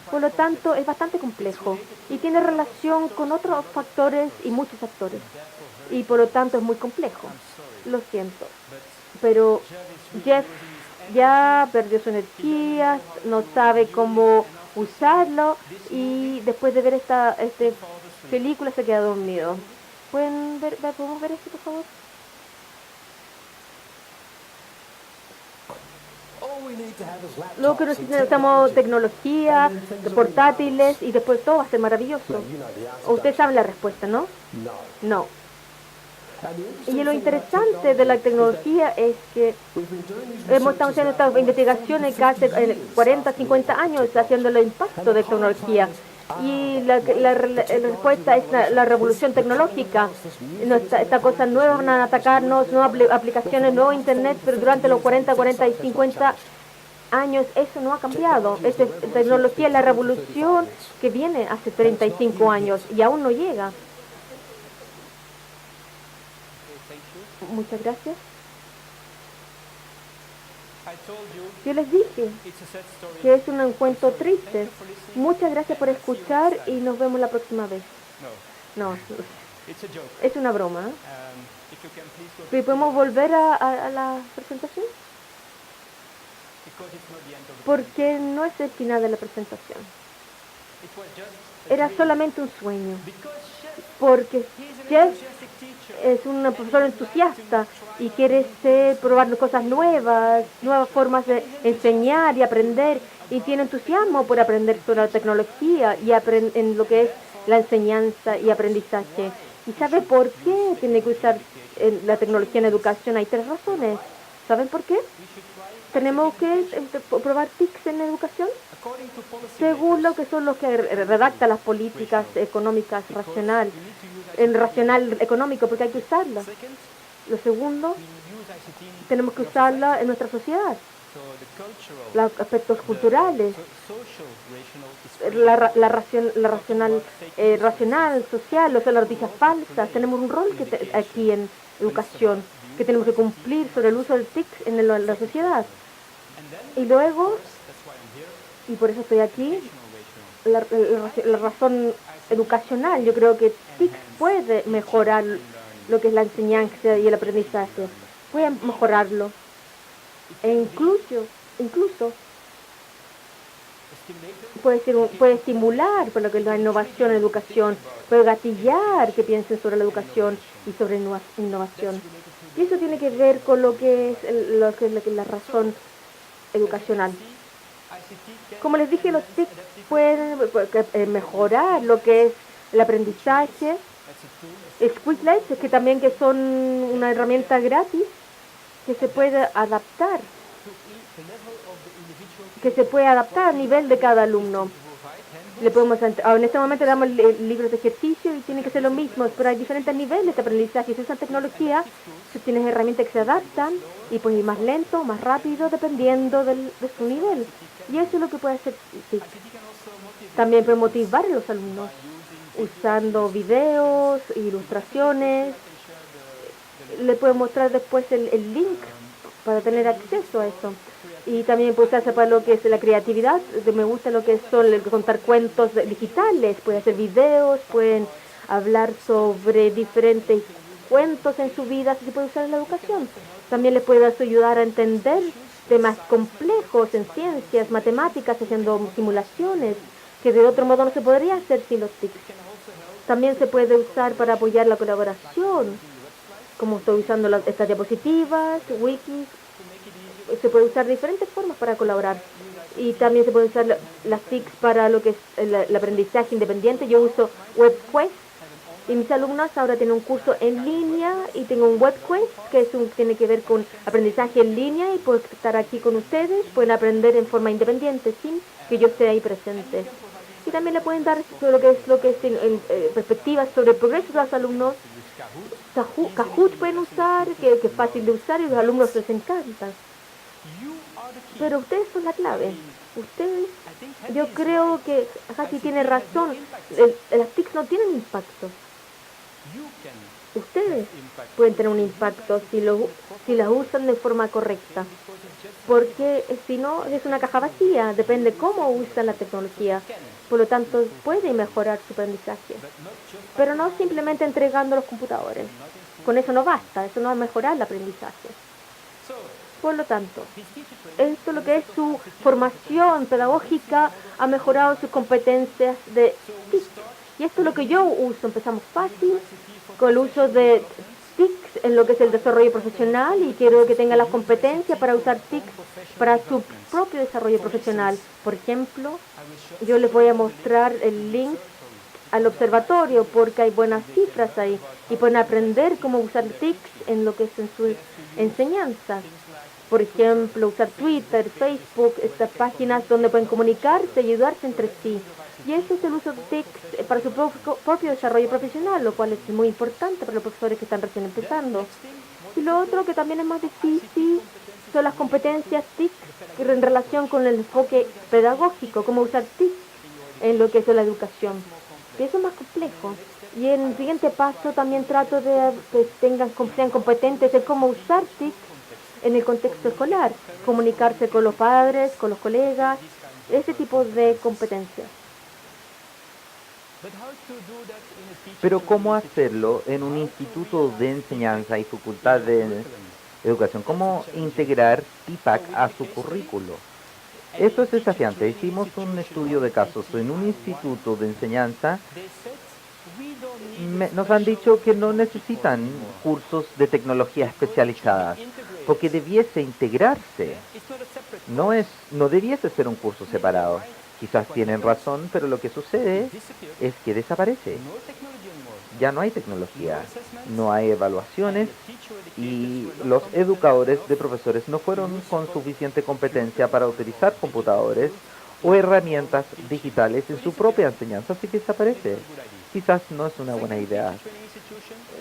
Por lo tanto, es bastante complejo y tiene relación con otros factores y muchos actores. Y por lo tanto es muy complejo. Lo siento. Pero Jeff ya perdió su energía, no sabe cómo usarlo y después de ver esta película se queda dormido. ¿Podemos ver esto, por favor? Lo que necesitamos tecnología, portátiles y después todo va a ser maravilloso. Usted sabe la respuesta, ¿no? No. Y lo interesante de la tecnología es que estamos haciendo estas investigaciones casi 40, 50 años haciendo el impacto de tecnología. Y la respuesta es la revolución tecnológica. Esta cosa nueva van a atacarnos, nuevas aplicaciones, nuevo internet, pero durante los 40 y 50 años eso no ha cambiado. Esta tecnología es la revolución que viene hace 35 años y aún no llega. Muchas gracias. Yo les dije que es un cuento triste. Muchas gracias por escuchar y nos vemos la próxima vez. No, es una broma. ¿Podemos volver a la presentación? Porque no es el final de la presentación. Era solamente un sueño. Porque Jeff es un profesor entusiasta y quiere probar cosas nuevas formas de enseñar y aprender, y tiene entusiasmo por aprender sobre la tecnología y en lo que es la enseñanza y aprendizaje. ¿Y sabe por qué tiene que usar la tecnología en educación? Hay 3 razones. ¿Saben por qué? ¿Tenemos que probar TICs en educación? Según lo que son los que redactan las políticas económicas racional económico, porque hay que usarla. Lo segundo, tenemos que usarla en nuestra sociedad. Los aspectos culturales, racional, social, las noticias falsas. Tenemos un rol aquí en educación que tenemos que cumplir sobre el uso del TIC en la sociedad. Y luego, y por eso estoy aquí, la razón educacional. Yo creo que TIC puede mejorar lo que es la enseñanza y el aprendizaje. Puede mejorarlo. E incluso puede estimular por lo que es la innovación en educación, puede gatillar que piensen sobre la educación y sobre innovación. Y eso tiene que ver con lo que es la razón educacional. Como les dije, los TIC pueden mejorar lo que es el aprendizaje. Quizlet, que también que son una herramienta gratis que se puede adaptar, al nivel de cada alumno. En este momento le damos libros de ejercicio y tiene que ser lo mismo, pero hay diferentes niveles de aprendizaje. Si usan tecnología, tienes herramientas que se adaptan y puedes ir más lento, más rápido, dependiendo de su nivel. Y eso es lo que puede hacer TIC. También puede motivar a los alumnos usando videos, ilustraciones. Le puedo mostrar después el link para tener acceso a eso. Y también puede usarse para lo que es la creatividad. Me gusta lo que son contar cuentos digitales. Puede hacer videos, pueden hablar sobre diferentes cuentos en su vida. Así se puede usar en la educación. También les puede ayudar a entender temas complejos en ciencias, matemáticas, haciendo simulaciones, que de otro modo no se podría hacer sin los TIC. También se puede usar para apoyar la colaboración, como estoy usando estas diapositivas, wikis. Se puede usar diferentes formas para colaborar. Y también se puede usar las TIC para lo que es el aprendizaje independiente. Yo uso WebQuest Y mis alumnos ahora tienen un curso en línea y tengo un webquest que tiene que ver con aprendizaje en línea y puedo estar aquí con ustedes, pueden aprender en forma independiente sin que yo esté ahí presente. Y también le pueden dar perspectivas sobre el progreso de los alumnos. Kahoot pueden usar, que es fácil de usar y los alumnos les encanta. Pero ustedes son la clave. Ustedes, yo creo que Hati tiene razón. Las TICs no tienen impacto. Ustedes pueden tener un impacto si las usan de forma correcta. Porque si no, es una caja vacía. Depende cómo usan la tecnología. Por lo tanto, puede mejorar su aprendizaje. Pero no simplemente entregando los computadores. Con eso no basta. Eso no va a mejorar el aprendizaje. Por lo tanto, esto lo que es su formación pedagógica ha mejorado sus competencias de TIC. Y esto es lo que yo uso. Empezamos fácil con el uso de TICs en lo que es el desarrollo profesional y quiero que tengan las competencias para usar TICs para su propio desarrollo profesional. Por ejemplo, yo les voy a mostrar el link al observatorio porque hay buenas cifras ahí y pueden aprender cómo usar TICs en lo que es en su enseñanza. Por ejemplo, usar Twitter, Facebook, estas páginas donde pueden comunicarse y ayudarse entre sí. Y ese es el uso de TICs para su propio desarrollo profesional, lo cual es muy importante para los profesores que están recién empezando. Y lo otro que también es más difícil son las competencias TIC en relación con el enfoque pedagógico, cómo usar TIC en lo que es la educación. Y eso es más complejo. Y en el siguiente paso también trato de que sean competentes en cómo usar TIC en el contexto escolar, comunicarse con los padres, con los colegas, ese tipo de competencias. Pero ¿cómo hacerlo en un instituto de enseñanza y facultad de educación? ¿Cómo integrar TPACK a su currículo? Esto es desafiante. Hicimos un estudio de casos en un instituto de enseñanza. Nos han dicho que no necesitan cursos de tecnología especializadas, porque debiese integrarse. No debiese ser un curso separado. Quizás tienen razón, pero lo que sucede es que desaparece. Ya no hay tecnología, no hay evaluaciones y los educadores de profesores no fueron con suficiente competencia para utilizar computadores o herramientas digitales en su propia enseñanza, así que desaparece. Quizás no es una buena idea.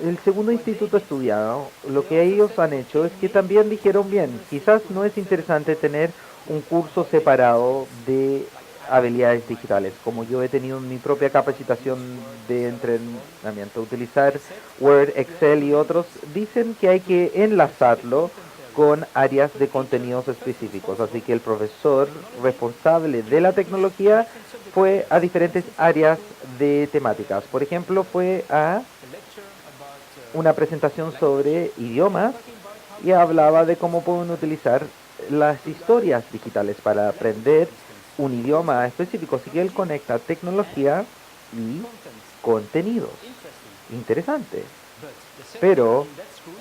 El segundo instituto estudiado, lo que ellos han hecho es que también dijeron, bien, quizás no es interesante tener un curso separado de habilidades digitales, como yo he tenido en mi propia capacitación de entrenamiento, utilizar Word, Excel y otros, dicen que hay que enlazarlo con áreas de contenidos específicos, así que el profesor responsable de la tecnología fue a diferentes áreas de temáticas. Por ejemplo, fue a una presentación sobre idiomas y hablaba de cómo pueden utilizar las historias digitales para aprender un idioma específico, así que él conecta tecnología y contenidos. Interesante. Pero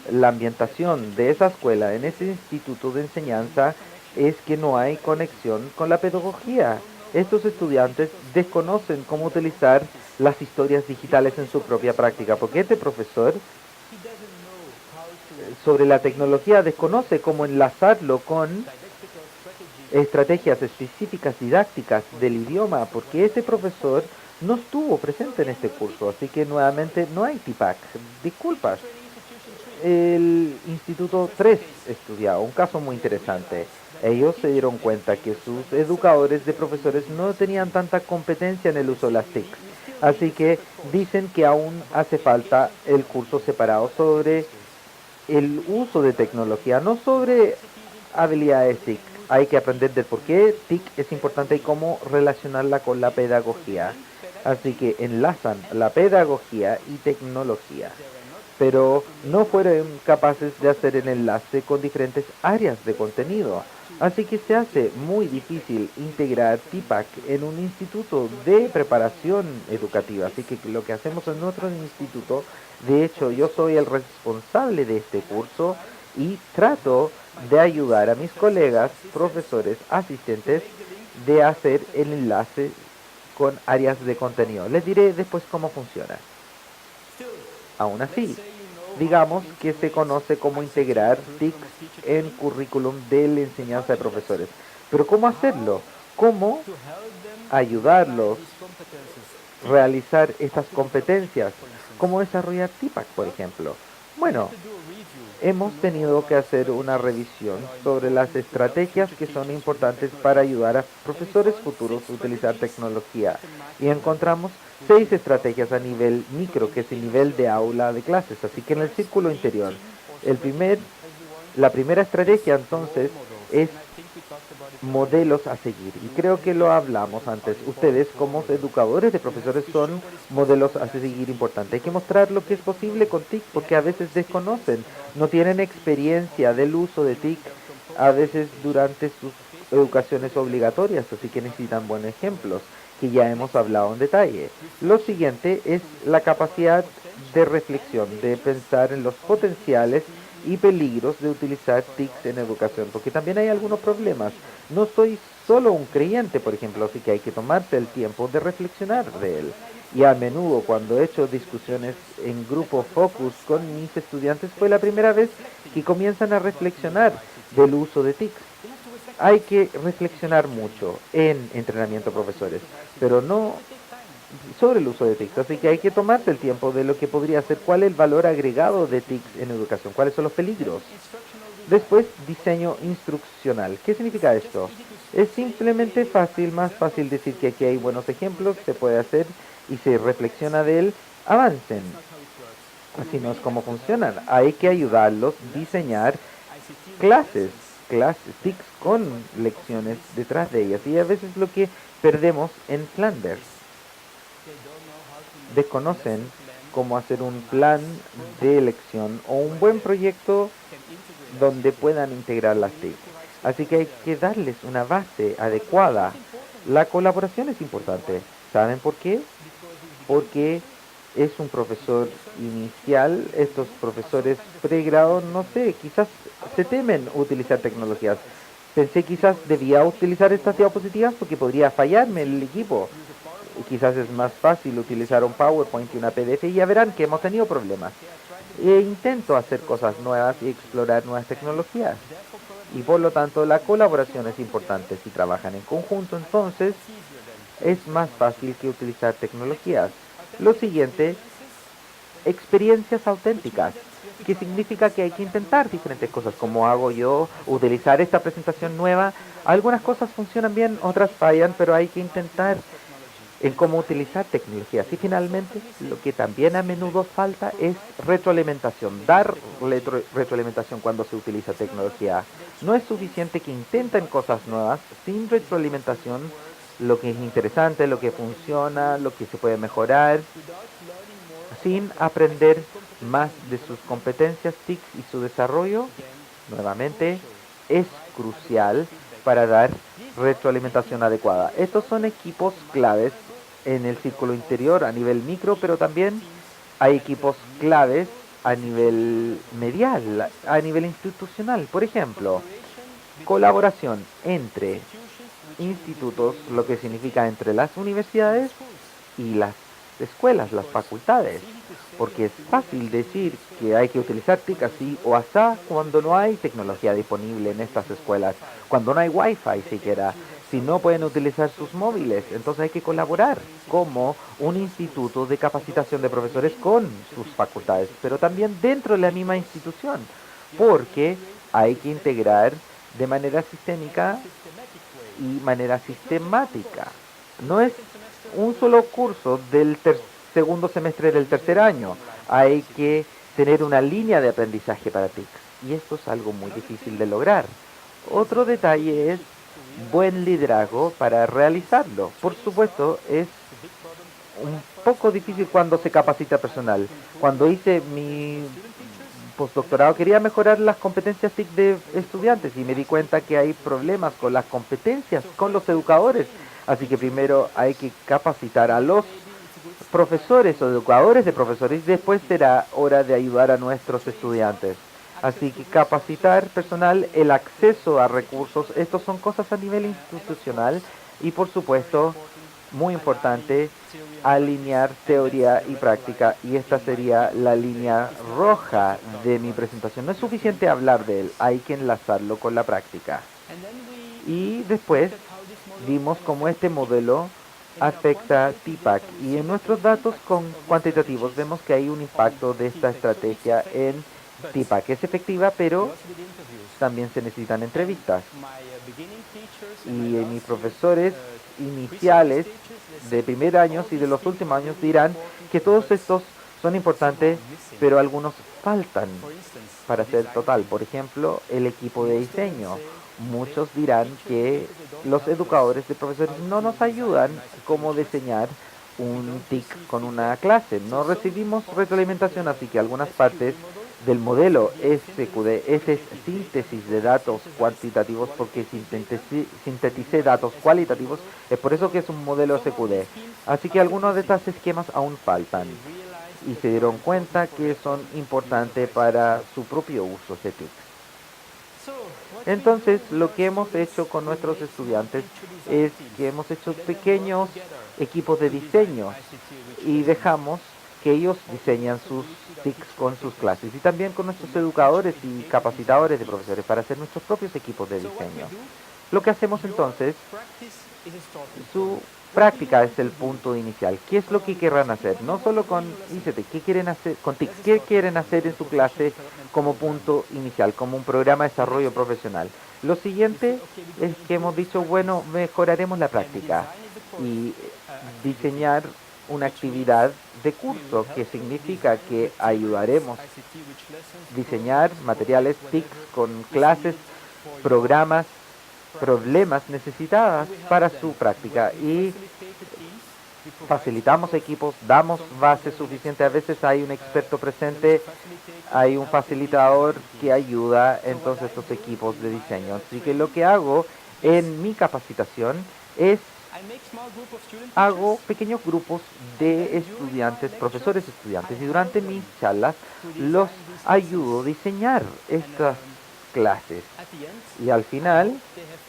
la ambientación de esa escuela, en ese instituto de enseñanza, es que no hay conexión con la pedagogía. Estos estudiantes desconocen cómo utilizar las historias digitales en su propia práctica, porque este profesor sobre la tecnología desconoce cómo enlazarlo con estrategias específicas didácticas del idioma, porque ese profesor no estuvo presente en este curso, así que nuevamente no hay TPACK. Disculpas. El Instituto 3 estudiaba un caso muy interesante. Ellos se dieron cuenta que sus educadores de profesores no tenían tanta competencia en el uso de las TIC. Así que dicen que aún hace falta el curso separado sobre el uso de tecnología, no sobre habilidades TIC. Hay que aprender de por qué TIC es importante y cómo relacionarla con la pedagogía. Así que enlazan la pedagogía y tecnología, pero no fueron capaces de hacer el enlace con diferentes áreas de contenido. Así que se hace muy difícil integrar TPACK en un instituto de preparación educativa. Así que lo que hacemos en nuestro instituto, de hecho yo soy el responsable de este curso y trato de ayudar a mis colegas, profesores, asistentes, de hacer el enlace con áreas de contenido. Les diré después cómo funciona. Aún así, digamos que se conoce cómo integrar TICs en currículum de la enseñanza de profesores. Pero ¿cómo hacerlo? ¿Cómo ayudarlos a realizar estas competencias? ¿Cómo desarrollar TIPAC, por ejemplo? Bueno, hemos tenido que hacer una revisión sobre las estrategias que son importantes para ayudar a profesores futuros a utilizar tecnología. Y encontramos 6 estrategias a nivel micro, que es el nivel de aula de clases. Así que en el círculo interior, la primera estrategia entonces es modelos a seguir. Y creo que lo hablamos antes. Ustedes como educadores de profesores son modelos a seguir importantes. Hay que mostrar lo que es posible con TIC porque a veces desconocen, no tienen experiencia del uso de TIC a veces durante sus educaciones obligatorias, así que necesitan buenos ejemplos que ya hemos hablado en detalle. Lo siguiente es la capacidad de reflexión, de pensar en los potenciales y peligros de utilizar TICs en educación, porque también hay algunos problemas. No soy solo un creyente, por ejemplo, así que hay que tomarse el tiempo de reflexionar de él. Y a menudo cuando he hecho discusiones en grupo focus con mis estudiantes fue la primera vez que comienzan a reflexionar del uso de TICs. Hay que reflexionar mucho en entrenamiento de profesores, pero no sobre el uso de TICs, así que hay que tomarse el tiempo de lo que podría ser, cuál es el valor agregado de TICs en educación, cuáles son los peligros. Después, diseño instruccional. ¿Qué significa esto? Es simplemente más fácil decir que aquí hay buenos ejemplos, se puede hacer y se reflexiona de él, avancen. Así no es como funcionan. Hay que ayudarlos a diseñar clases, TICs con lecciones detrás de ellas. Y a veces lo que perdemos en Flanders, desconocen cómo hacer un plan de elección o un buen proyecto donde puedan integrar las TIC. Así que hay que darles una base adecuada. La colaboración es importante. ¿Saben por qué? Porque es un profesor inicial, estos profesores pregrado, no sé, quizás se temen utilizar tecnologías. Pensé quizás debía utilizar estas diapositivas porque podría fallarme el equipo. Quizás es más fácil utilizar un PowerPoint que una PDF y ya verán que hemos tenido problemas. Intento hacer cosas nuevas y explorar nuevas tecnologías. Y por lo tanto la colaboración es importante. Si trabajan en conjunto, entonces es más fácil que utilizar tecnologías. Lo siguiente, experiencias auténticas, que significa que hay que intentar diferentes cosas, como hago yo, utilizar esta presentación nueva. Algunas cosas funcionan bien, otras fallan, pero hay que intentar en cómo utilizar tecnologías. Y finalmente, lo que también a menudo falta es retroalimentación, dar retroalimentación cuando se utiliza tecnología. No es suficiente que intenten cosas nuevas sin retroalimentación, lo que es interesante, lo que funciona, lo que se puede mejorar, sin aprender más de sus competencias TIC y su desarrollo. Nuevamente, es crucial para dar retroalimentación adecuada. Estos son equipos claves en el círculo interior a nivel micro, pero también hay equipos claves a nivel medial, a nivel institucional. Por ejemplo, colaboración entre institutos, lo que significa entre las universidades y las escuelas, las facultades, porque es fácil decir que hay que utilizar TIC así o asá cuando no hay tecnología disponible en estas escuelas, cuando no hay Wi-Fi siquiera, si no pueden utilizar sus móviles. Entonces hay que colaborar como un instituto de capacitación de profesores con sus facultades, pero también dentro de la misma institución, porque hay que integrar de manera sistémica y manera sistemática. No es un solo curso del segundo semestre del tercer año. Hay que tener una línea de aprendizaje para TIC. Y esto es algo muy difícil de lograr. Otro detalle es buen liderazgo para realizarlo. Por supuesto, es un poco difícil cuando se capacita personal. Cuando hice mi postdoctorado quería mejorar las competencias TIC de estudiantes y me di cuenta que hay problemas con las competencias, con los educadores. Así que primero hay que capacitar a los profesores o educadores de profesores y después será hora de ayudar a nuestros estudiantes. Así que capacitar personal, el acceso a recursos, estos son cosas a nivel institucional y por supuesto, muy importante, alinear teoría y práctica, y esta sería la línea roja de mi presentación. No es suficiente hablar de él, hay que enlazarlo con la práctica. Y después vimos cómo este modelo afecta TPACK, y en nuestros datos cuantitativos vemos que hay un impacto de esta estrategia en TPACK. Es efectiva, pero también se necesitan entrevistas. Y mis profesores iniciales de primer año y de los últimos años dirán que todos estos son importantes, pero algunos faltan para ser total. Por ejemplo, el equipo de diseño. Muchos dirán que los educadores de profesores no nos ayudan cómo diseñar un TIC con una clase. No recibimos retroalimentación, así que algunas partes del modelo SQD, ese es síntesis de datos cuantitativos, porque sinteticé datos cualitativos, es por eso que es un modelo SQD. Así que algunos de estos esquemas aún faltan, y se dieron cuenta que son importantes para su propio uso de TIC. Entonces, lo que hemos hecho con nuestros estudiantes es que hemos hecho pequeños equipos de diseño y dejamos que ellos diseñan sus TICs con sus clases, y también con nuestros educadores y capacitadores de profesores para hacer nuestros propios equipos de diseño. Lo que hacemos entonces, su práctica es el punto inicial. ¿Qué es lo que querrán hacer? No solo con ICT, ¿qué quieren hacer con TICs? ¿Qué quieren hacer en su clase como punto inicial, como un programa de desarrollo profesional? Lo siguiente es que hemos dicho, bueno, mejoraremos la práctica y diseñar una actividad de curso, que significa que ayudaremos a diseñar materiales TICs con clases, programas, problemas necesitadas para su práctica, y facilitamos equipos, damos base suficiente. A veces hay un experto presente, hay un facilitador que ayuda entonces estos equipos de diseño. Así que lo que hago en mi capacitación es hago pequeños grupos de estudiantes, profesores estudiantes, y durante mis charlas los ayudo a diseñar estas clases, y al final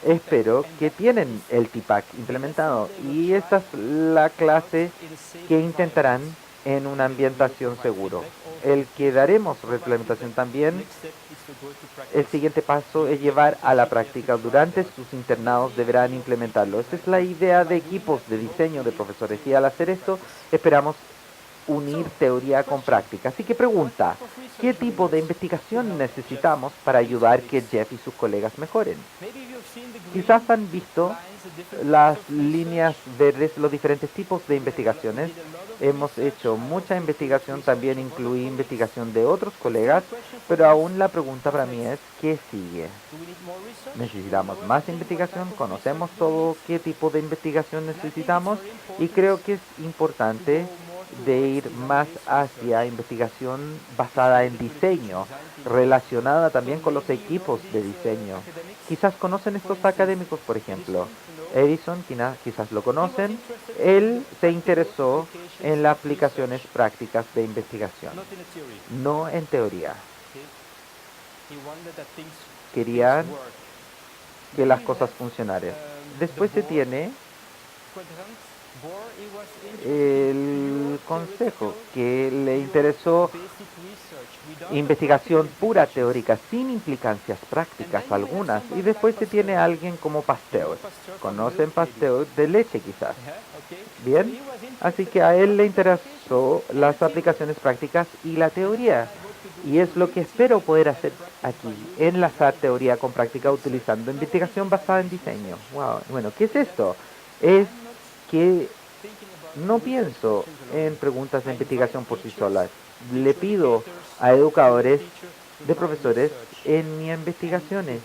espero que tienen el TPACK implementado, y esta es la clase que intentarán en una ambientación seguro. El que daremos retroalimentación también, el siguiente paso es llevar a la práctica. Durante sus internados deberán implementarlo. Esta es la idea de equipos de diseño de profesores, y al hacer esto esperamos unir teoría con práctica. Así que pregunta, ¿qué tipo de investigación necesitamos para ayudar que Jeff y sus colegas mejoren? Quizás han visto las líneas verdes, los diferentes tipos de investigaciones. Hemos hecho mucha investigación, también incluí investigación de otros colegas, pero aún la pregunta para mí es, ¿qué sigue? ¿Necesitamos más investigación? ¿Conocemos todo qué tipo de investigación necesitamos? Y creo que es importante de ir más hacia investigación basada en diseño, relacionada también con los equipos de diseño. Quizás conocen estos académicos, por ejemplo. Edison, quizás lo conocen. Él se interesó en las aplicaciones prácticas de investigación, no en teoría. Querían que las cosas funcionaran. Después se tiene el consejo, que le interesó investigación pura teórica sin implicancias prácticas algunas, y después se tiene alguien como Pasteur. ¿Conocen Pasteur? De leche quizás. Bien, así que a él le interesó las aplicaciones prácticas y la teoría, y es lo que espero poder hacer aquí, enlazar teoría con práctica utilizando investigación basada en diseño. Wow. Bueno, ¿qué es esto? Es que no pienso en preguntas de investigación por sí solas. Le pido a educadores de profesores en mis investigaciones,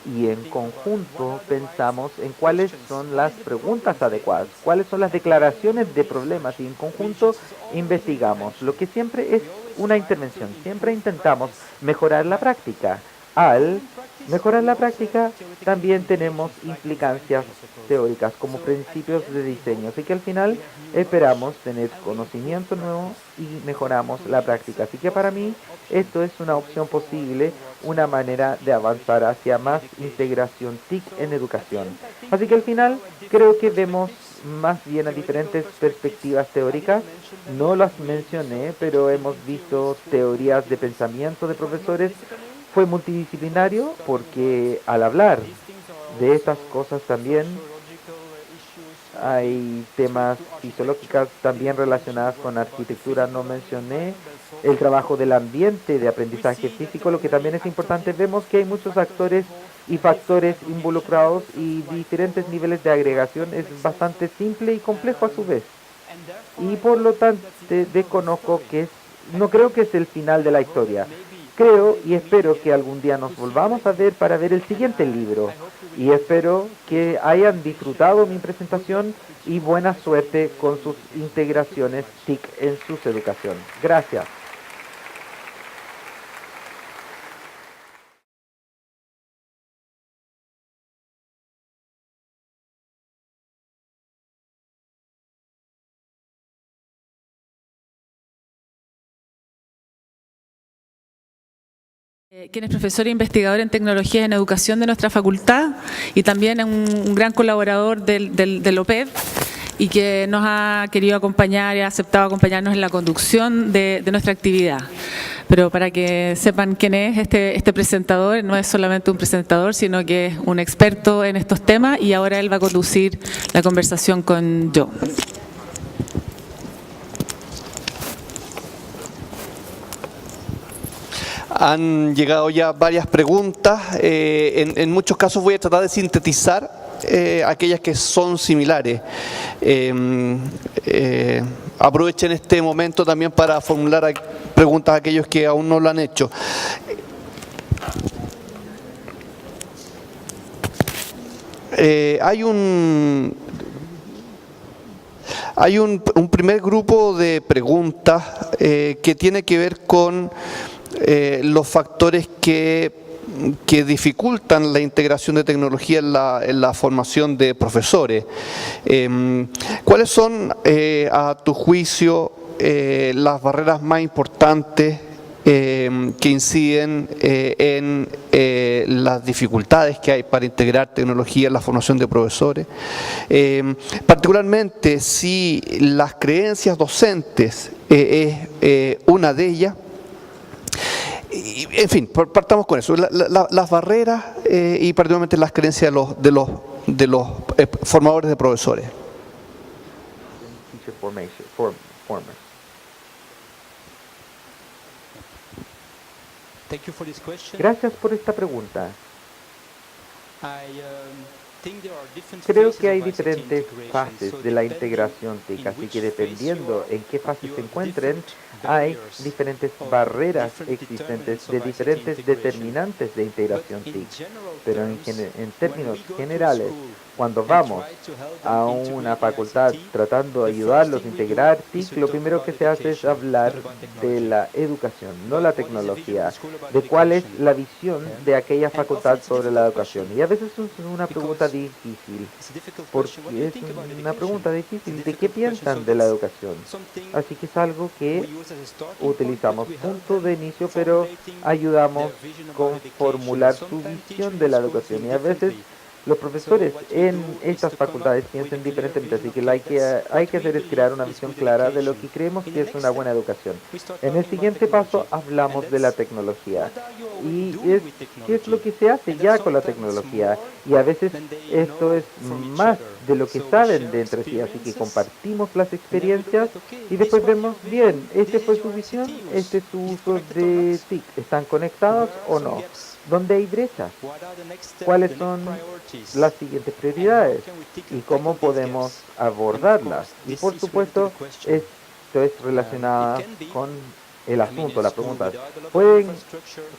y en conjunto pensamos en cuáles son las preguntas adecuadas, cuáles son las declaraciones de problemas, y en conjunto investigamos. Lo que siempre es una intervención, siempre intentamos mejorar la práctica. Al mejorar la práctica también tenemos implicancias teóricas como principios de diseño, así que al final esperamos tener conocimiento nuevo y mejoramos la práctica. Así que para mí esto es una opción posible, una manera de avanzar hacia más integración TIC en educación. Así que al final creo que vemos más bien a diferentes perspectivas teóricas. No las mencioné, pero hemos visto teorías de pensamiento de profesores. Fue multidisciplinario porque al hablar de estas cosas también hay temas fisiológicos también relacionadas con arquitectura. No mencioné el trabajo del ambiente de aprendizaje físico, lo que también es importante. Vemos que hay muchos actores y factores involucrados y diferentes niveles de agregación. Es bastante simple y complejo a su vez. Y por lo tanto desconozco no creo que es el final de la historia. Creo y espero que algún día nos volvamos a ver para ver el siguiente libro. Y espero que hayan disfrutado mi presentación y buena suerte con sus integraciones TIC en su educación. Gracias. Quien es profesor e investigador en tecnologías en educación de nuestra facultad y también un gran colaborador del OPED y que nos ha querido acompañar y ha aceptado acompañarnos en la conducción de nuestra actividad. Pero para que sepan quién es este presentador, no es solamente un presentador, sino que es un experto en estos temas y ahora él va a conducir la conversación con yo. Han llegado ya varias preguntas. En muchos casos voy a tratar de sintetizar aquellas que son similares. Aprovechen este momento también para formular preguntas a aquellos que aún no lo han hecho. Hay un primer grupo de preguntas que tiene que ver con los factores que dificultan la integración de tecnología en la formación de profesores. ¿Cuáles son, a tu juicio, las barreras más importantes que inciden en las dificultades que hay para integrar tecnología en la formación de profesores? Particularmente si las creencias docentes es una de ellas. En fin, partamos con eso. Las barreras y particularmente las creencias de los formadores de profesores. Gracias por esta pregunta. Creo que hay diferentes fases de la integración TIC, así que dependiendo en qué fase se encuentren, hay diferentes barreras existentes de diferentes determinantes de integración TIC. Pero en términos generales, cuando vamos a una facultad tratando de ayudarlos a integrar TIC, lo primero que se hace es hablar de la educación, no la tecnología, de cuál es la visión de aquella facultad sobre la educación. Y a veces es una pregunta difícil, porque es una pregunta difícil de qué piensan de la educación. Así que es algo que utilizamos punto de inicio, pero ayudamos con formular su visión de la educación. Y a veces los profesores en estas facultades piensan diferentemente, así que lo hay que hacer es crear una visión clara de lo que creemos que es una buena educación. En el siguiente paso hablamos de la tecnología y qué es lo que se hace ya con la tecnología, y a veces esto es más de lo que saben de entre sí, así que compartimos las experiencias y después vemos, bien, este fue su visión, este es su uso de TIC, ¿están conectados o no? ¿Dónde hay brechas? ¿Cuáles son las siguientes prioridades? ¿Y cómo podemos abordarlas? Y por supuesto, esto es relacionado con el asunto, la pregunta. Pueden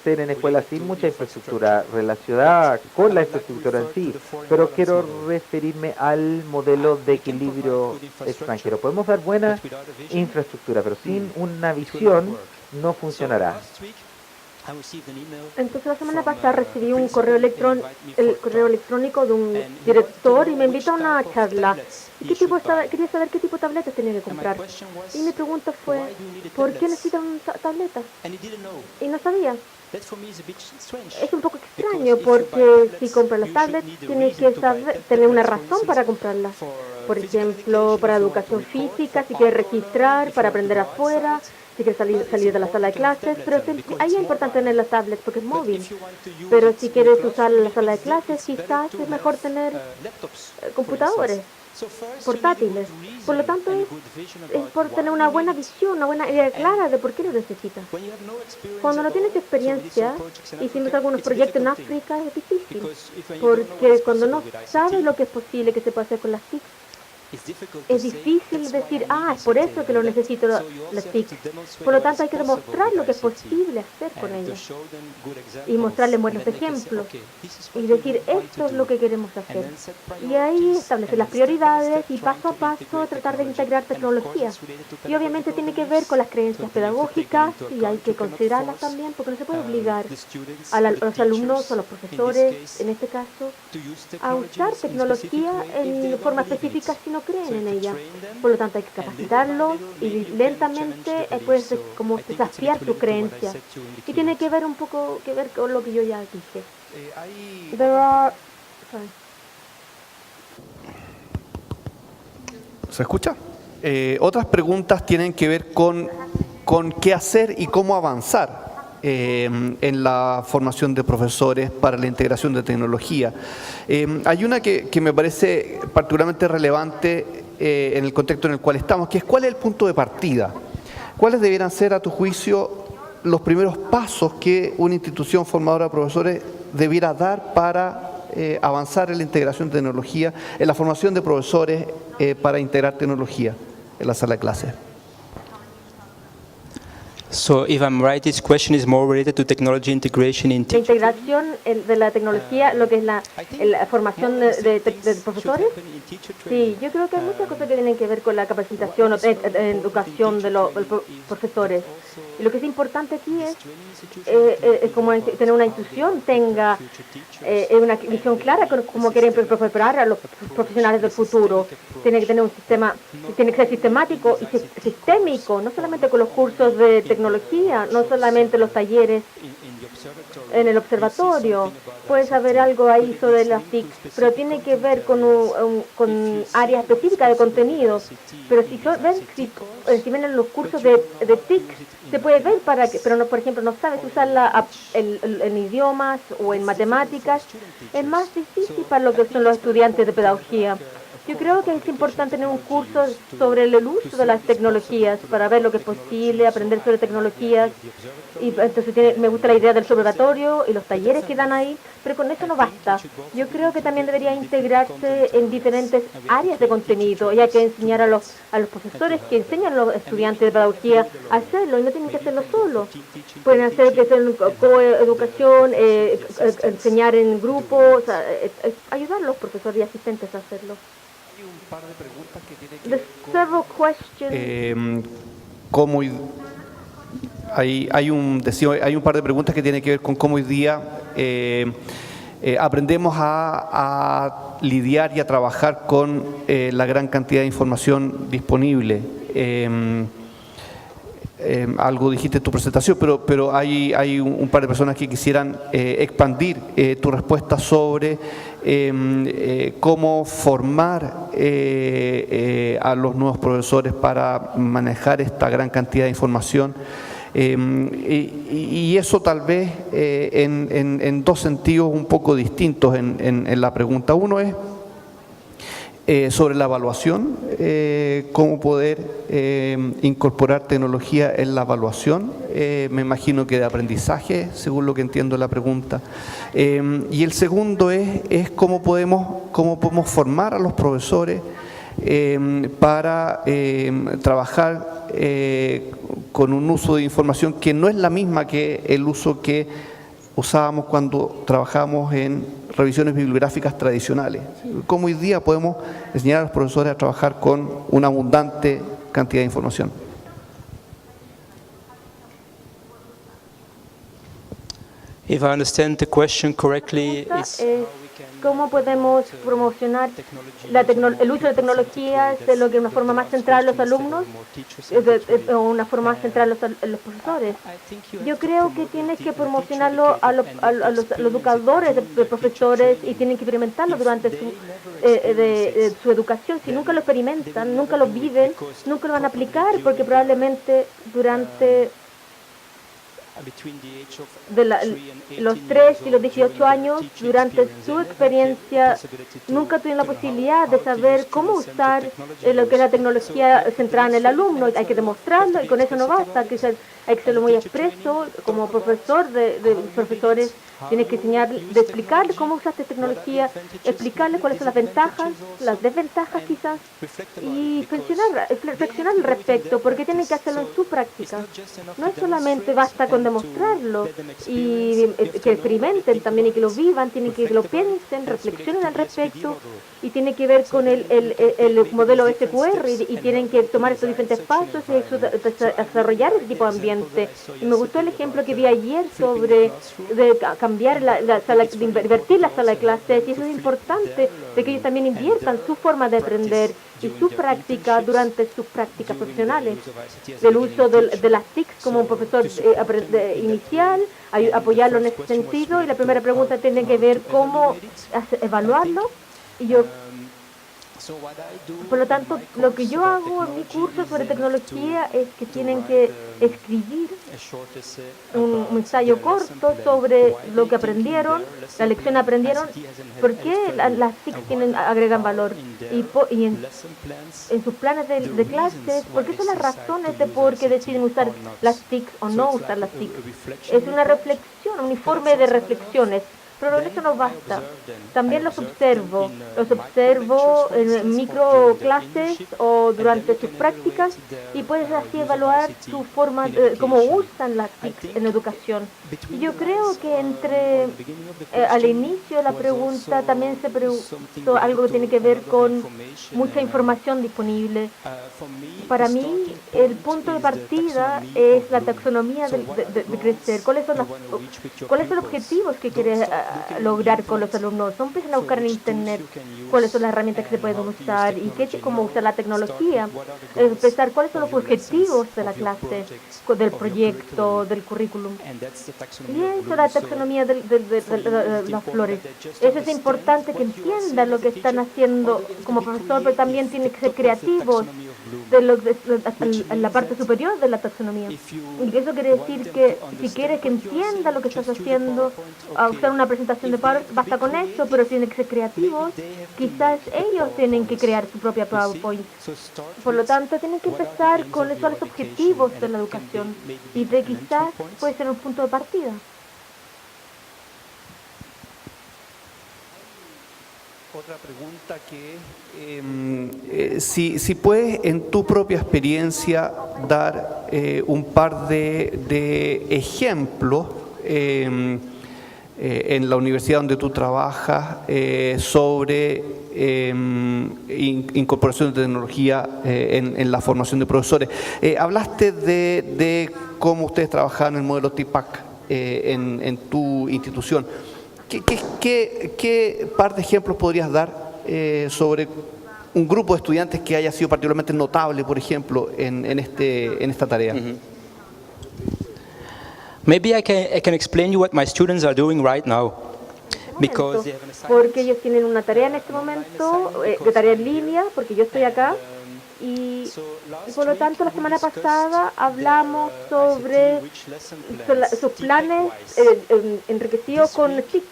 ser en escuelas sin mucha infraestructura relacionada con la infraestructura en sí, pero quiero referirme al modelo de equilibrio extranjero. Podemos dar buena infraestructura, pero sin una visión no funcionará. Entonces la semana pasada recibí un correo electrónico de un director y me invitó a una charla. ¿Y quería saber qué tipo de tabletas tenía que comprar. Y mi pregunta fue, ¿por qué necesitan tabletas? Y no sabía. Es un poco extraño porque si compras las tablets tienes que tener una razón para comprarlas. Por ejemplo, para educación física, si quieres registrar, para aprender afuera, si quieres salir de la sala de clases, pero ahí es importante tener la tablet porque es móvil. Pero si quieres usar la sala de clases, quizás es mejor tener computadores portátiles. Por lo tanto, es por tener una buena visión, una buena idea clara de por qué lo necesitas. Cuando no tienes experiencia, hicimos algunos proyectos en África, es difícil, porque cuando no sabes lo que es posible que se puede hacer con las TIC, es difícil decir, es por eso que lo necesito las TIC. Por lo tanto, hay que demostrar lo que es posible hacer con ellas y mostrarles buenos ejemplos y decir, esto es lo que queremos hacer. Y ahí establecer las prioridades y paso a paso tratar de integrar tecnología. Y obviamente tiene que ver con las creencias pedagógicas y hay que considerarlas también porque no se puede obligar a los alumnos o a los profesores, en este caso, a usar tecnología en forma específica si no creen en ella. Por lo tanto, hay que capacitarlos y lentamente puedes como desafiar tus creencias. Y tiene que ver un poco con lo que yo ya dije. ¿Se escucha? Otras preguntas tienen que ver con qué hacer y cómo avanzar en la formación de profesores para la integración de tecnología. Hay una que me parece particularmente relevante en el contexto en el cual estamos, que es cuál es el punto de partida. ¿Cuáles debieran ser, a tu juicio, los primeros pasos que una institución formadora de profesores debiera dar para avanzar en la integración de tecnología, en la formación de profesores para integrar tecnología en la sala de clases? So, if I'm right, this question is more related to technology integration in La teaching. integración de la tecnología, lo que es la formación de profesores. Sí, yo creo que hay muchas cosas que tienen que ver con la capacitación o educación de los profesores. Y lo que es importante aquí es como tener una institución, tenga una visión clara con cómo quieren preparar a los profesionales del futuro. Tiene que tener un sistema, tiene que ser sistemático y sistémico, no solamente con los cursos de tecnología, no solamente los talleres en el observatorio. Puedes saber algo ahí sobre las TIC, pero tiene que ver con áreas específicas de contenido. Pero si ven en los cursos de TIC, se puede ver pero no, por ejemplo, no sabes usarla en idiomas o en matemáticas, es más difícil para lo que son los estudiantes de pedagogía. Yo creo que es importante tener un curso sobre el uso de las tecnologías para ver lo que es posible, aprender sobre tecnologías. Y entonces me gusta la idea del observatorio y los talleres que dan ahí, pero con eso no basta. Yo creo que también debería integrarse en diferentes áreas de contenido y hay que enseñar a los profesores que enseñan a los estudiantes de pedagogía a hacerlo y no tienen que hacerlo solo. Pueden hacer que sea coeducación, enseñar en grupos, ayudar a los profesores y asistentes a hacerlo. There's several questions. Hay un par de preguntas que tienen que ver con cómo hoy día aprendemos a lidiar y a trabajar con la gran cantidad de información disponible. Algo dijiste en tu presentación, pero hay un par de personas que quisieran expandir tu respuesta sobre cómo formar a los nuevos profesores para manejar esta gran cantidad de información. Y eso tal vez en dos sentidos un poco distintos en la pregunta. Uno es sobre la evaluación, cómo poder incorporar tecnología en la evaluación, me imagino que de aprendizaje, según lo que entiendo la pregunta. Y el segundo es cómo podemos formar a los profesores para trabajar con un uso de información que no es la misma que el uso que usábamos cuando trabajábamos en revisiones bibliográficas tradicionales. ¿Cómo hoy día podemos enseñar a los profesores a trabajar con una abundante cantidad de información? If I understand the question correctly, Es cómo podemos promocionar el uso de tecnologías de una forma más central a los alumnos o una forma más central a los profesores. Yo creo que tienes que promocionarlo a los educadores, de profesores, y tienen que experimentarlo durante su educación. Si nunca lo experimentan, nunca lo viven, nunca lo van a aplicar, porque probablemente durante los 3 y los 18 años, durante su experiencia, nunca tuvieron la posibilidad de saber cómo usar lo que es la tecnología centrada en el alumno. Hay que demostrarlo, y con eso no basta. Hay que serlo muy expreso. Como profesor de profesores, tienes que explicarle cómo usar esta tecnología, explicarle cuáles son las ventajas, las desventajas quizás, y reflexionar al respecto, porque tienen que hacerlo en su práctica. No es solamente basta con demostrarlo, y que experimenten también y que lo vivan, tienen que lo piensen, reflexionen al respecto, y tiene que ver con el modelo SQR, y tienen que tomar estos diferentes pasos y desarrollar ese tipo de ambiente. Y me gustó el ejemplo que vi ayer sobre cambiar la sala, de invertir la sala de clases, y eso es importante, de que ellos también inviertan su forma de aprender y su práctica durante sus prácticas profesionales, del uso de las TICs como un profesor inicial, apoyarlo en ese sentido. Y la primera pregunta tiene que ver cómo evaluarlo. Y yo, por lo tanto, lo que yo hago en mi curso sobre tecnología es que tienen que escribir un ensayo corto sobre lo que aprendieron, la lección aprendieron, por qué las TICs agregan valor, y en sus planes de clases, por qué son las razones de por qué deciden usar las TICs o no usar las TICs. Es una reflexión, un informe de reflexiones. Pero eso no basta. También los observo en microclases o durante sus prácticas, y puedes así evaluar su forma, cómo usan las TICs en educación. Y yo creo que al inicio de la pregunta también se preguntó algo que tiene que ver con mucha información disponible. Para mí, el punto de partida es la taxonomía de crecer. ¿Cuáles son los objetivos que quieres lograr con los alumnos? No empiezan a buscar en internet cuáles son las herramientas que se pueden usar y cómo usar la tecnología. Empezar cuáles son los objetivos de la clase, del proyecto, del currículum. Y eso es la taxonomía de las flores. Eso es importante, que entiendan lo que están haciendo como profesor, pero también tienen que ser creativos en la parte superior de la taxonomía. Y eso quiere decir que si quieres que entienda lo que estás haciendo, a usar una presentación de PowerPoint, basta con eso, pero tienen que ser creativos. Quizás ellos tienen que crear su propia PowerPoint. Por lo tanto, tienen que empezar con los objetivos de la educación, y quizás puede ser un punto de partida. Otra pregunta que si puedes en tu propia experiencia dar un par de ejemplos en la universidad donde tú trabajas sobre incorporación de tecnología en la formación de profesores. Hablaste de cómo ustedes trabajaban en el modelo TIPAC en tu institución. ¿Qué par de ejemplos podrías dar sobre un grupo de estudiantes que haya sido particularmente notable, por ejemplo, en esta tarea? Maybe I can explain you what my students are doing right now. Porque ellos tienen una tarea en este momento, de tarea en línea, porque yo estoy acá. Y por lo tanto, la semana pasada hablamos sobre sus planes enriquecidos con TIC,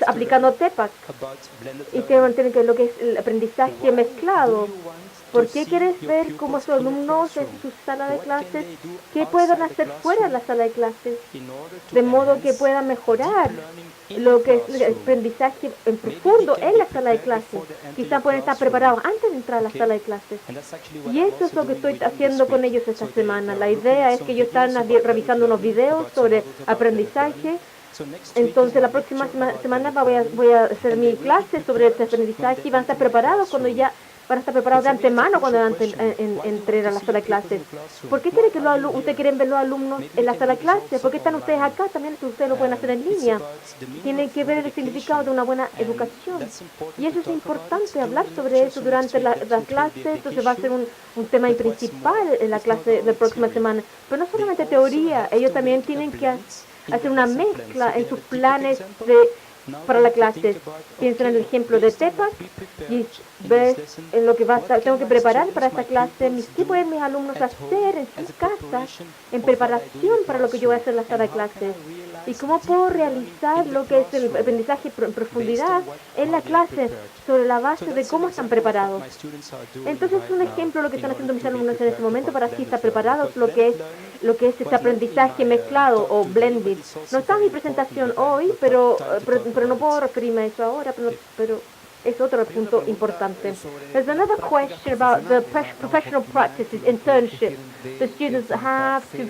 aplicando TEPAC, y tienen que lo que es el aprendizaje mezclado. ¿Por qué quieres ver cómo sus alumnos en su sala de clases, qué pueden hacer fuera de la sala de clases, de modo que puedan mejorar lo que es el aprendizaje en profundo en la sala de clases? Quizás pueden estar preparados antes de entrar a la sala de clases. Y eso es lo que estoy haciendo con ellos esta semana. La idea es que ellos están revisando unos videos sobre aprendizaje. Entonces la próxima semana voy a hacer mi clase sobre este aprendizaje, y van a estar preparados cuando ya van a estar preparados de antemano cuando entren a la sala de clases. ¿Por qué quiere que ustedes quieren ver los alumnos en la sala de clases? ¿Por qué están ustedes acá? También ustedes lo pueden hacer en línea. Tienen que ver el significado de una buena educación. Y eso es importante, hablar sobre eso durante la clase. Entonces va a ser un tema principal en la clase de la próxima semana. Pero no solamente teoría, ellos también tienen que hacer una mezcla en sus planes para la clase. Piensen en el ejemplo de TEPAC y ves en lo que tengo que preparar para esta clase, qué pueden mis alumnos hacer en sus casas en preparación para lo que yo voy a hacer en la sala de clases. Y cómo puedo realizar lo que es el aprendizaje en profundidad en la clase sobre la base de cómo están preparados. Entonces es un ejemplo lo que están haciendo mis alumnos en este momento para así estar preparados lo que es este aprendizaje mezclado o blended. No está en mi presentación hoy, pero no puedo referirme a eso ahora, pero es otro punto importante. There's another question about the professional practices, internship. The students have to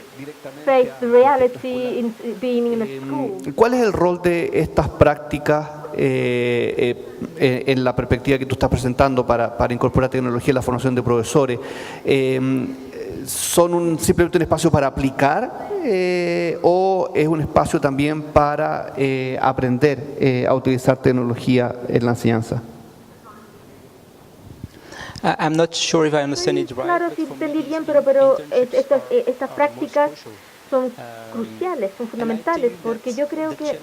face the reality in being in a school. ¿Cuál es el rol de estas prácticas en la perspectiva que tú estás presentando para incorporar tecnología en la formación de profesores? ¿Son simplemente un espacio para aplicar o es un espacio también para aprender a utilizar tecnología en la enseñanza? I'm not sure if I understand it right. Claro, si entendí bien, pero estas prácticas son cruciales, son fundamentales, porque yo creo que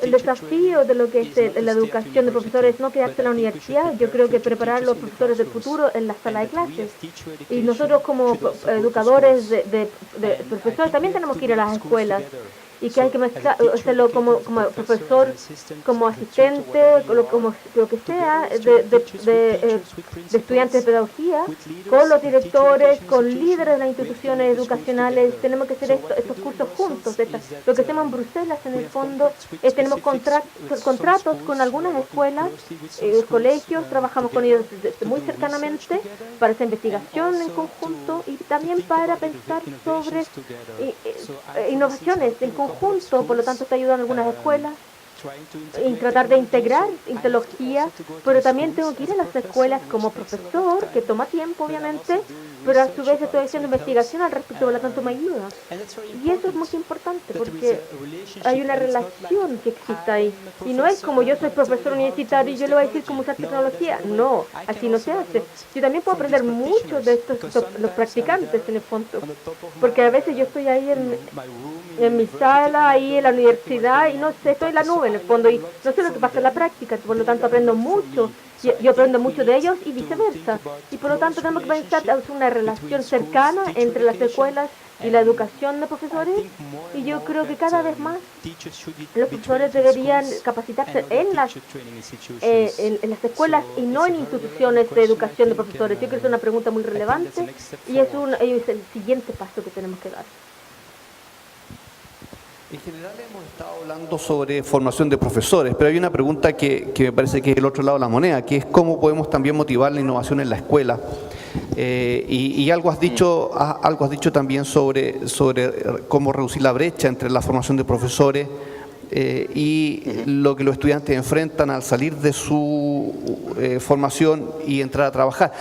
el desafío de lo que es la educación de profesores es no quedarse en la universidad. Yo creo que preparar a los profesores del futuro en la sala de clases. Y nosotros como educadores de profesores también tenemos que ir a las escuelas. Y que hay que hacerlo como profesor, como asistente, como lo que sea, de estudiantes de pedagogía, con los directores, con líderes de las instituciones educacionales. Tenemos que hacer estos cursos juntos. Lo que hacemos en Bruselas, en el fondo, es tenemos contratos con algunas escuelas, colegios, trabajamos con ellos muy cercanamente para hacer investigación en conjunto y también para pensar sobre innovaciones en conjunto. Por lo tanto, está ayudando a algunas escuelas y tratar de integrar tecnología, pero también tengo que ir a las escuelas como profesor, que toma tiempo obviamente, pero a su vez estoy haciendo investigación al respecto, por lo tanto me ayuda. Y eso es muy importante porque hay una relación que existe ahí. Y no es como yo soy profesor universitario y yo le voy a decir cómo usar tecnología. No, así no se hace. Yo también puedo aprender mucho de los practicantes en el fondo, porque a veces yo estoy ahí en mi sala, ahí en la universidad, y no sé, estoy en la nube en el fondo, y no sé lo que pasa en la práctica, por lo tanto aprendo mucho, yo aprendo mucho de ellos y viceversa, y por lo tanto tenemos que pensar en una relación cercana entre las escuelas y la educación de profesores, y yo creo que cada vez más los profesores deberían capacitarse en las escuelas y no en instituciones de educación de profesores. Yo creo que es una pregunta muy relevante y es el siguiente paso que tenemos que dar. En general hemos estado hablando sobre formación de profesores, pero hay una pregunta que me parece que es el otro lado de la moneda, que es cómo podemos también motivar la innovación en la escuela. Y algo has dicho también sobre cómo reducir la brecha entre la formación de profesores y lo que los estudiantes enfrentan al salir de su formación y entrar a trabajar.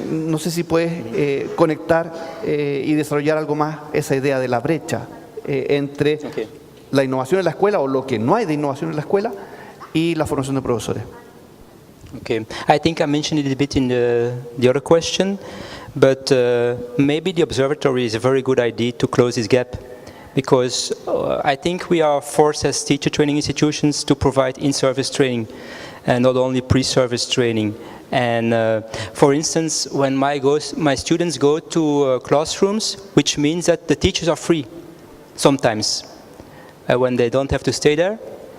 No sé si puedes conectar y desarrollar algo más esa idea de la brecha entre la innovación en la escuela o lo que no hay de innovación en la escuela y la formación de profesores. Okay, I think I mentioned it a bit in the other question, but maybe the observatory is a very good idea to close this gap, because I think we are forced as teacher training institutions to provide in-service training and not only pre-service training. And for instance, when my students go to classrooms, which means that the teachers are free sometimes, when they don't have to stay there,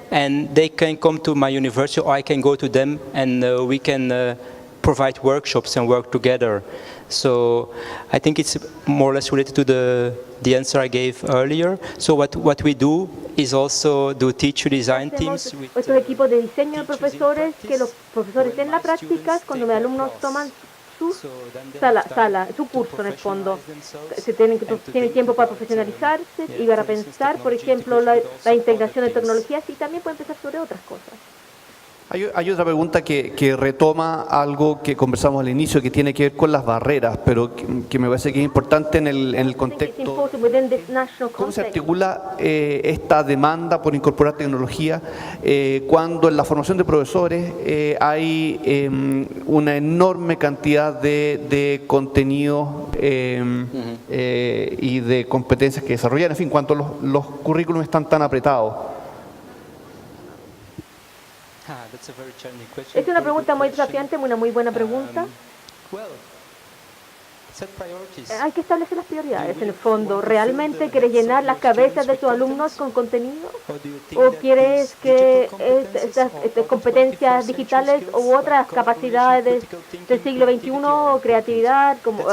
and they can come to my university or I can go to them, and we can provide workshops and work together. So I think it's more or less related to the answer I gave earlier. So what we do is also do teacher design teams. Estos equipos de diseño de profesores, que los profesores en la práctica, cuando los alumnos toman su curso en el fondo, tienen tiempo para profesionalizarse y para pensar, por ejemplo, la integración de tecnologías, y también pueden pensar sobre otras cosas. Hay otra pregunta que retoma algo que conversamos al inicio, que tiene que ver con las barreras, pero que me parece que es importante en el contexto. ¿Cómo se articula esta demanda por incorporar tecnología cuando en la formación de profesores hay una enorme cantidad de contenidos y de competencias que desarrollar? En fin, cuando los currículums están tan apretados. Es una pregunta muy desafiante, una muy buena pregunta. Hay que establecer las prioridades, en el fondo. ¿Realmente quieres llenar las cabezas de tus alumnos con contenido? ¿O quieres que estas competencias digitales u otras capacidades del siglo XXI, creatividad, como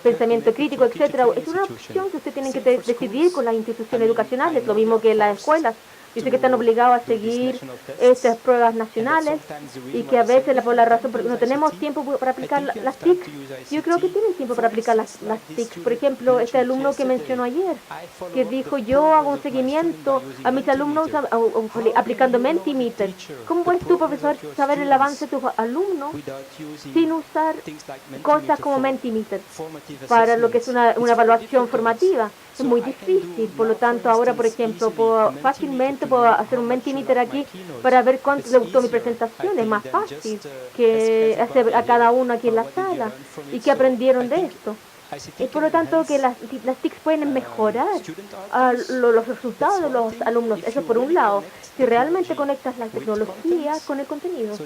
pensamiento crítico, etcétera? Es una opción que usted tiene que decidir con las instituciones educacionales, lo mismo que las escuelas. Dice que están obligados a seguir estas pruebas nacionales y que a veces por la razón, porque no tenemos tiempo para aplicar las TIC. Yo creo que tienen tiempo para aplicar las TIC. Por ejemplo, este alumno que mencionó ayer, que dijo, yo hago un seguimiento a mis alumnos aplicando Mentimeter. ¿Cómo puedes tú, profesor, saber el avance de tus alumnos sin usar cosas como Mentimeter para lo que es una evaluación formativa? Es muy difícil, por lo tanto ahora, por ejemplo, fácilmente puedo hacer un Mentimeter aquí para ver cuánto le gustó mi presentación. Es más fácil que hacer a cada uno aquí en la sala. ¿Y qué aprendieron de esto? Y por lo tanto que las TIC pueden mejorar los resultados de los alumnos. Eso por un lado, si realmente conectas la tecnología con el contenido.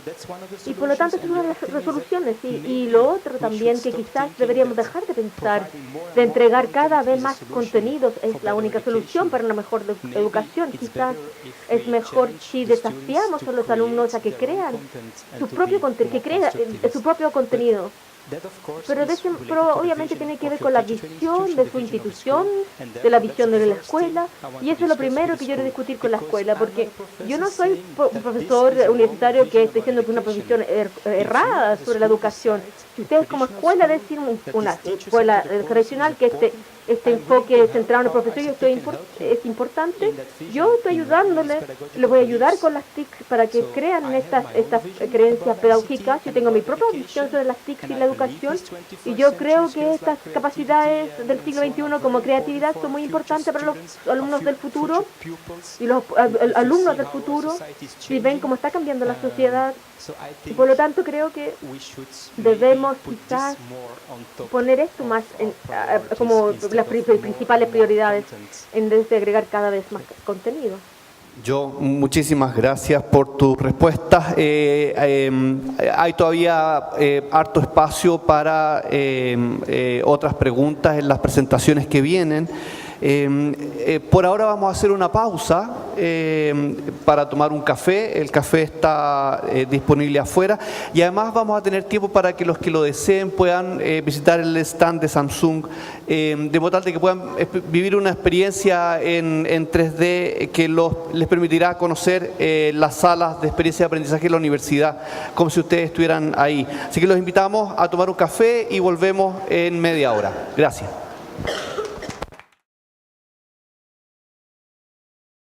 Y por lo tanto es una de las resoluciones. Y lo otro también que quizás deberíamos dejar de pensar, de entregar cada vez más contenidos, es la única solución para una mejor educación. Quizás es mejor si desafiamos a los alumnos a que crean su propio contenido. Pero obviamente tiene que ver con la visión de su institución, de la visión de la escuela, y eso es lo primero que yo quiero discutir con la escuela, porque yo no soy un profesor universitario que esté diciendo que una posición errada sobre la educación. Si ustedes como escuela deciden una escuela tradicional que este enfoque centrado en el profesor es importante, yo estoy ayudándoles, les voy a ayudar con las TIC para que crean en estas creencias pedagógicas. Yo tengo mi propia visión sobre las TIC y la educación, y yo creo que estas capacidades del siglo XXI como creatividad son muy importantes para los alumnos del futuro y los alumnos del futuro, si ven cómo está cambiando la sociedad. Y por lo tanto creo que debemos quizás poner esto más como las principales prioridades en vez de agregar cada vez más contenido. Muchísimas gracias por tus respuestas. Hay todavía harto espacio para otras preguntas en las presentaciones que vienen. Por ahora vamos a hacer una pausa para tomar un café. El café está disponible afuera, y además vamos a tener tiempo para que los que lo deseen puedan visitar el stand de Samsung, de modo tal de que puedan vivir una experiencia en 3D que les permitirá conocer las salas de experiencia de aprendizaje de la universidad, como si ustedes estuvieran ahí. Así que los invitamos a tomar un café y volvemos en media hora. Gracias.